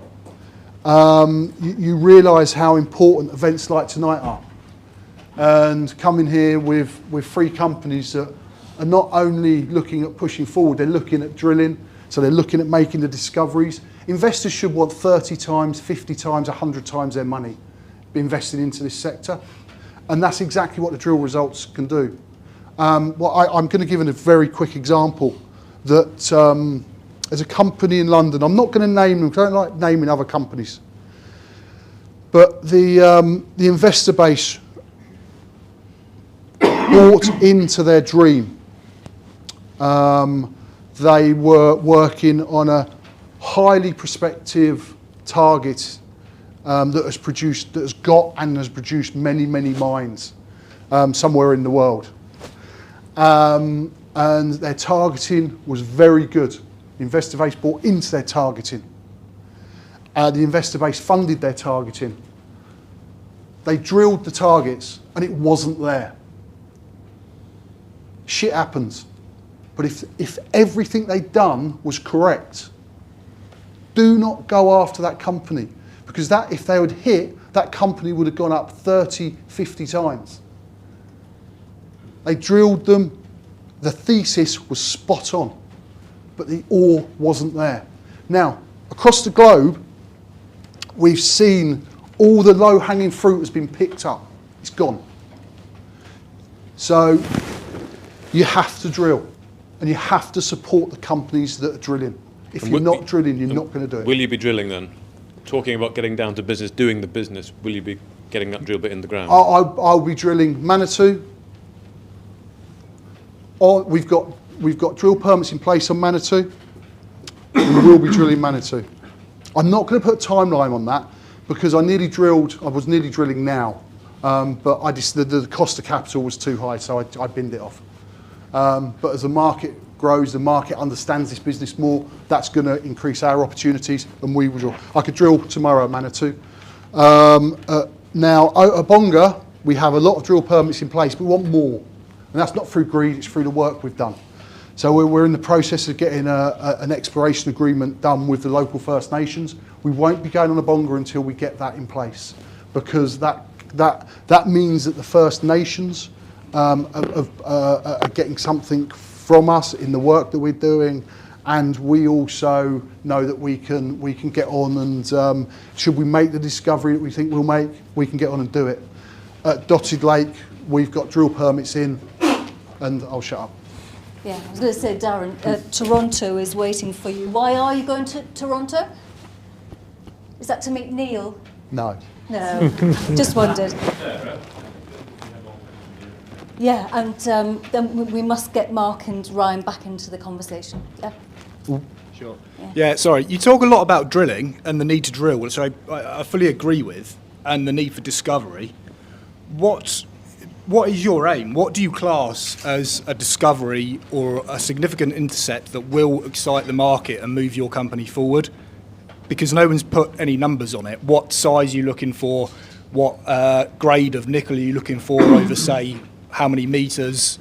you realise how important events like tonight are. And coming here with 3 companies that are not only looking at pushing forward, they're looking at drilling, so they're looking at making the discoveries. Investors should want 30 times, 50 times, 100 times their money be invested into this sector. And that's exactly what the drill results can do. Well, I'm going to give a very quick example that as a company in London, I'm not going to name them, because I don't like naming other companies, but the investor base bought into their dream. They were working on a highly prospective target that has got and has produced many mines somewhere in the world. And their targeting was very good. The investor base bought into their targeting. The investor base funded their targeting. They drilled the targets and it wasn't there. Shit happens. But if everything they'd done was correct, do not go after that company, because that, if they would hit, that company would have gone up 30, 50 times. They drilled them, the thesis was spot on, but the ore wasn't there. Now, across the globe, we've seen all the low-hanging fruit has been picked up. It's gone. So you have to drill, and you have to support the companies that are drilling. If you're not drilling, you're not going to do it. Will you be drilling then? Talking about getting down to business, doing the business, will you be getting that drill bit in the ground? I'll be drilling Manitou. We've got drill permits in place on Manitou. We will be drilling Manitou. I'm not going to put a timeline on that because I was nearly drilling now, but the cost of capital was too high, so I binned it off. But as the market grows, the market understands this business more, that's going to increase our opportunities, and we will drill. I could drill tomorrow at Manitou. Now, at Bonga, we have a lot of drill permits in place, but we want more. And that's not through greed, it's through the work we've done. So we're in the process of getting an exploration agreement done with the local First Nations. We won't be going on a Bonga until we get that in place, because that means that the First Nations are getting something from us in the work that we're doing, and we also know that we can get on and should we make the discovery that we think we'll make, we can get on and do it. At Dotted Lake, we've got drill permits in, and I'll shut up. Yeah, I was going to say, Darren, Toronto is waiting for you. Why are you going to Toronto? Is that to meet Neil? No. No, just wondered. Yeah, and then we must get Mark and Ryan back into the conversation. Yeah. Sure. Yeah, sorry. You talk a lot about drilling and the need to drill, which I fully agree with, and the need for discovery. What is your aim? What do you class as a discovery or a significant intercept that will excite the market and move your company forward? Because no one's put any numbers on it. What size are you looking for? What grade of nickel are you looking for over, say, how many metres?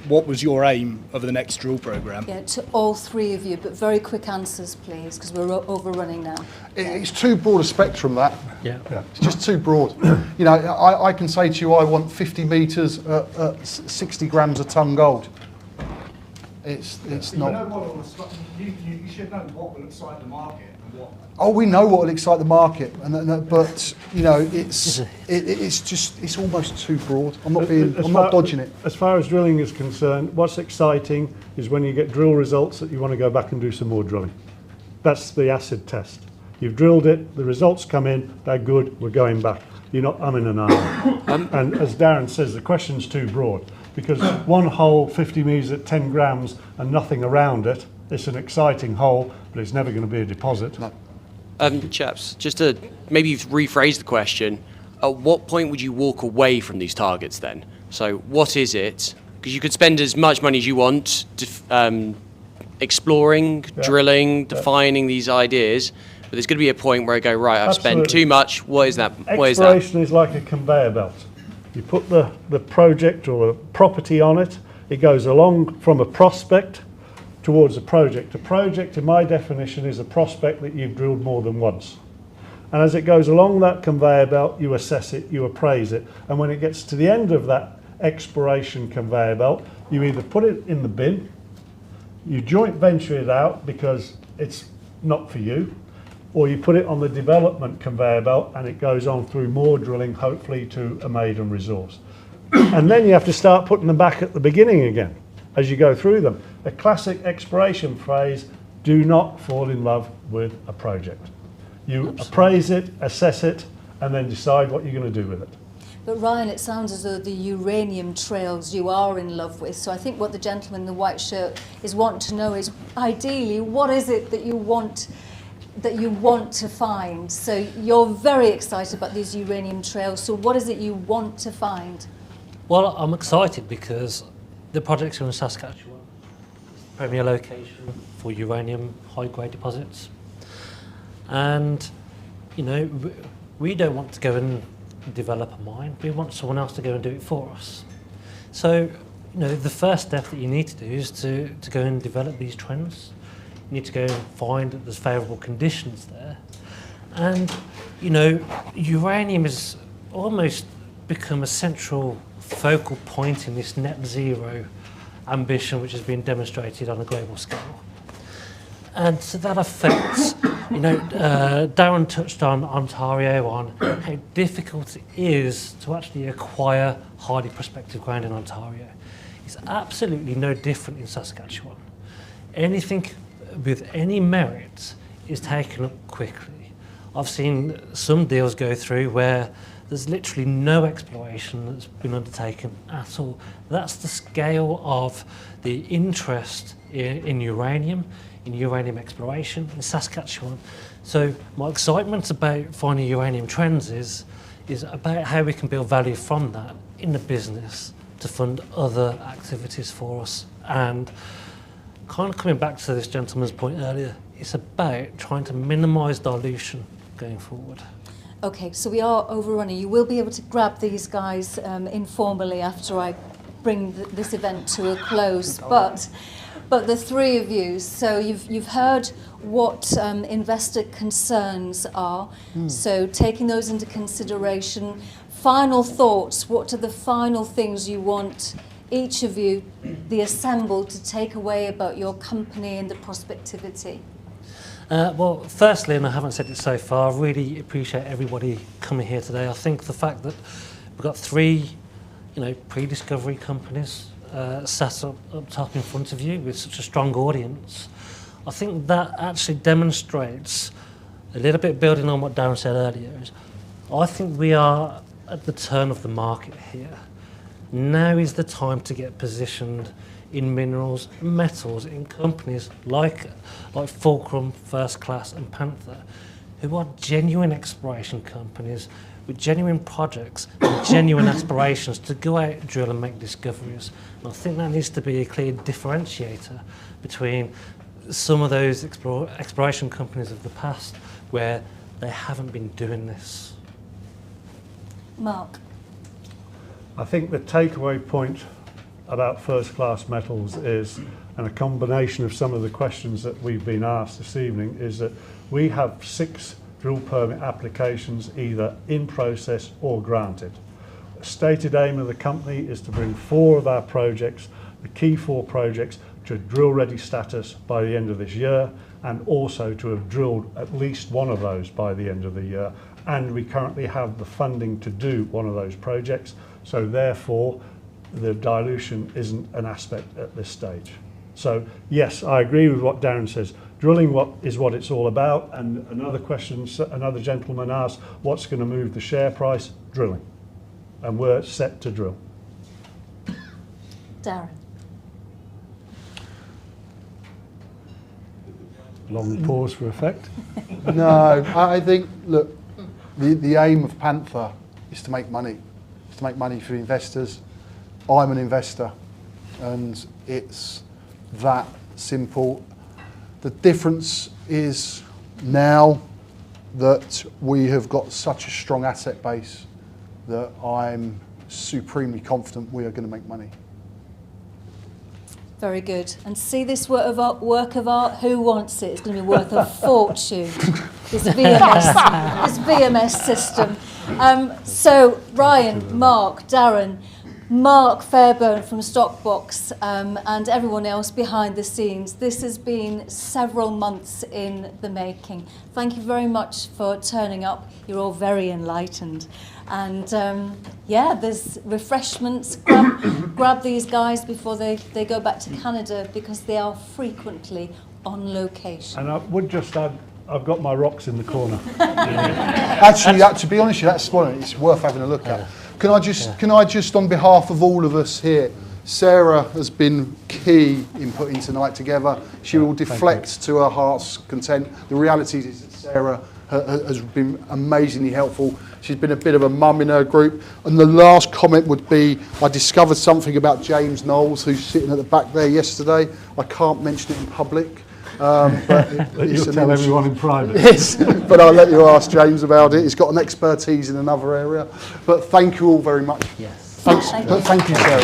What was your aim over the next drill programme? Yeah, to all three of you, but very quick answers, please, because we're overrunning now. It's too broad a spectrum, that. Yeah. It's just too broad. You know, I can say to you, I want 50 metres at 60 grams a tonne gold. It's not. You should know what will excite the market and what. Oh, we know what will excite the market, but you know, it's almost too broad. I'm not dodging it. As far as drilling is concerned, what's exciting is when you get drill results that you want to go back and do some more drilling. That's the acid test. You've drilled it, the results come in, they're good, we're going back. You're not umming and ahhing. And as Darren says, the question's too broad, because one hole, 50 metres at 10 grams and nothing around it, it's an exciting hole, but it's never going to be a deposit. No. Chaps, just to maybe rephrase the question, at what point would you walk away from these targets then? So what is it? Because you could spend as much money as you want exploring, drilling, defining these ideas, but there's going to be a point where I go, right, I've spent too much, what is that? Exploration is like a conveyor belt. You put the project or the property on it. It goes along from a prospect towards a project. A project, in my definition, is a prospect that you've drilled more than once. And as it goes along that conveyor belt, you assess it, you appraise it. And when it gets to the end of that exploration conveyor belt, you either put it in the bin, you joint venture it out because it's not for you, or you put it on the development conveyor belt and it goes on through more drilling, hopefully to a maiden resource. And then you have to start putting them back at the beginning again as you go through them. A classic exploration phrase, do not fall in love with a project. You appraise it, assess it, and then decide what you're going to do with it. But Ryan, it sounds as though the uranium trails you are in love with. So I think what the gentleman in the white shirt is wanting to know is, ideally, what is it that you want to find? So you're very excited about these uranium trails. So what is it you want to find? Well, I'm excited because the projects are in Saskatchewan, premier location for uranium high-grade deposits. And, you know, we don't want to go and develop a mine. We want someone else to go and do it for us. So, you know, the first step that you need to do is to go and develop these trends. You need to go and find that there's favourable conditions there. And, you know, uranium has almost become a central focal point in this net zero ambition which has been demonstrated on a global scale. And so that affects, you know, Darren touched on Ontario, on how difficult it is to actually acquire highly prospective ground in Ontario. It's absolutely no different in Saskatchewan. Anything with any merit is taken up quickly. I've seen some deals go through where there's literally no exploration that's been undertaken at all. That's the scale of the interest in uranium exploration in Saskatchewan. So my excitement about finding uranium trends is about how we can build value from that in the business to fund other activities for us. And kind of coming back to this gentleman's point earlier, it's about trying to minimise dilution going forward. Okay, so we are overrunning. You will be able to grab these guys informally after I bring this event to a close. But the three of you, so you've heard what investor concerns are. So taking those into consideration. Final thoughts. What are the final things you want each of you, the assembled, to take away about your company and the prospectivity? Well, firstly, and I haven't said it so far, I really appreciate everybody coming here today. I think the fact that we've got three, you know, pre-discovery companies sat up top in front of you with such a strong audience, I think that actually demonstrates a little bit, building on what Darren said earlier, is I think we are at the turn of the market here. Now is the time to get positioned in minerals, metals, in companies like Fulcrum, First Class and Panther, who are genuine exploration companies with genuine projects and genuine aspirations to go out, drill and make discoveries. And I think that needs to be a clear differentiator between some of those exploration companies of the past where they haven't been doing this. Mark. I think the takeaway point about First Class Metals is, and a combination of some of the questions that we've been asked this evening, is that we have 6 drill permit applications either in process or granted. The stated aim of the company is to bring 4 of our projects, the key 4 projects, to drill ready status by the end of this year, and also to have drilled at least one of those by the end of the year. And we currently have the funding to do one of those projects, so therefore the dilution isn't an aspect at this stage. So yes, I agree with what Darren says. Drilling is what it's all about. And another question, another gentleman asked, what's going to move the share price? Drilling. And we're set to drill. Darren. Long pause for effect. No, I think, look, the aim of Panther is to make money. It's to make money for investors. I'm an investor, and it's that simple. The difference is now that we have got such a strong asset base that I'm supremely confident we are going to make money. Very good. And see this work of art? Who wants it? It's going to be worth a fortune. This VMS system. So Ryan, Mark, Darren, Mark Fairbairn from StockBox, and everyone else behind the scenes. This has been several months in the making. Thank you very much for turning up. You're all very enlightened. And yeah, there's refreshments. Grab these guys before they go back to Canada, because they are frequently on location. And I would just add, I've got my rocks in the corner. Actually, to be honest, that's one it's worth having a look at. Can I just, on behalf of all of us here, Sarah has been key in putting tonight together. She will deflect to her heart's content. The reality is that Sarah has been amazingly helpful. She's been a bit of a mum in her group. And the last comment would be, I discovered something about James Knowles, who's sitting at the back there yesterday. I can't mention it in public. But you'll tell everyone in private. Yes, but I'll let you ask James about it. He's got an expertise in another area. But thank you all very much. Yes. Thanks. Thank you, Sarah.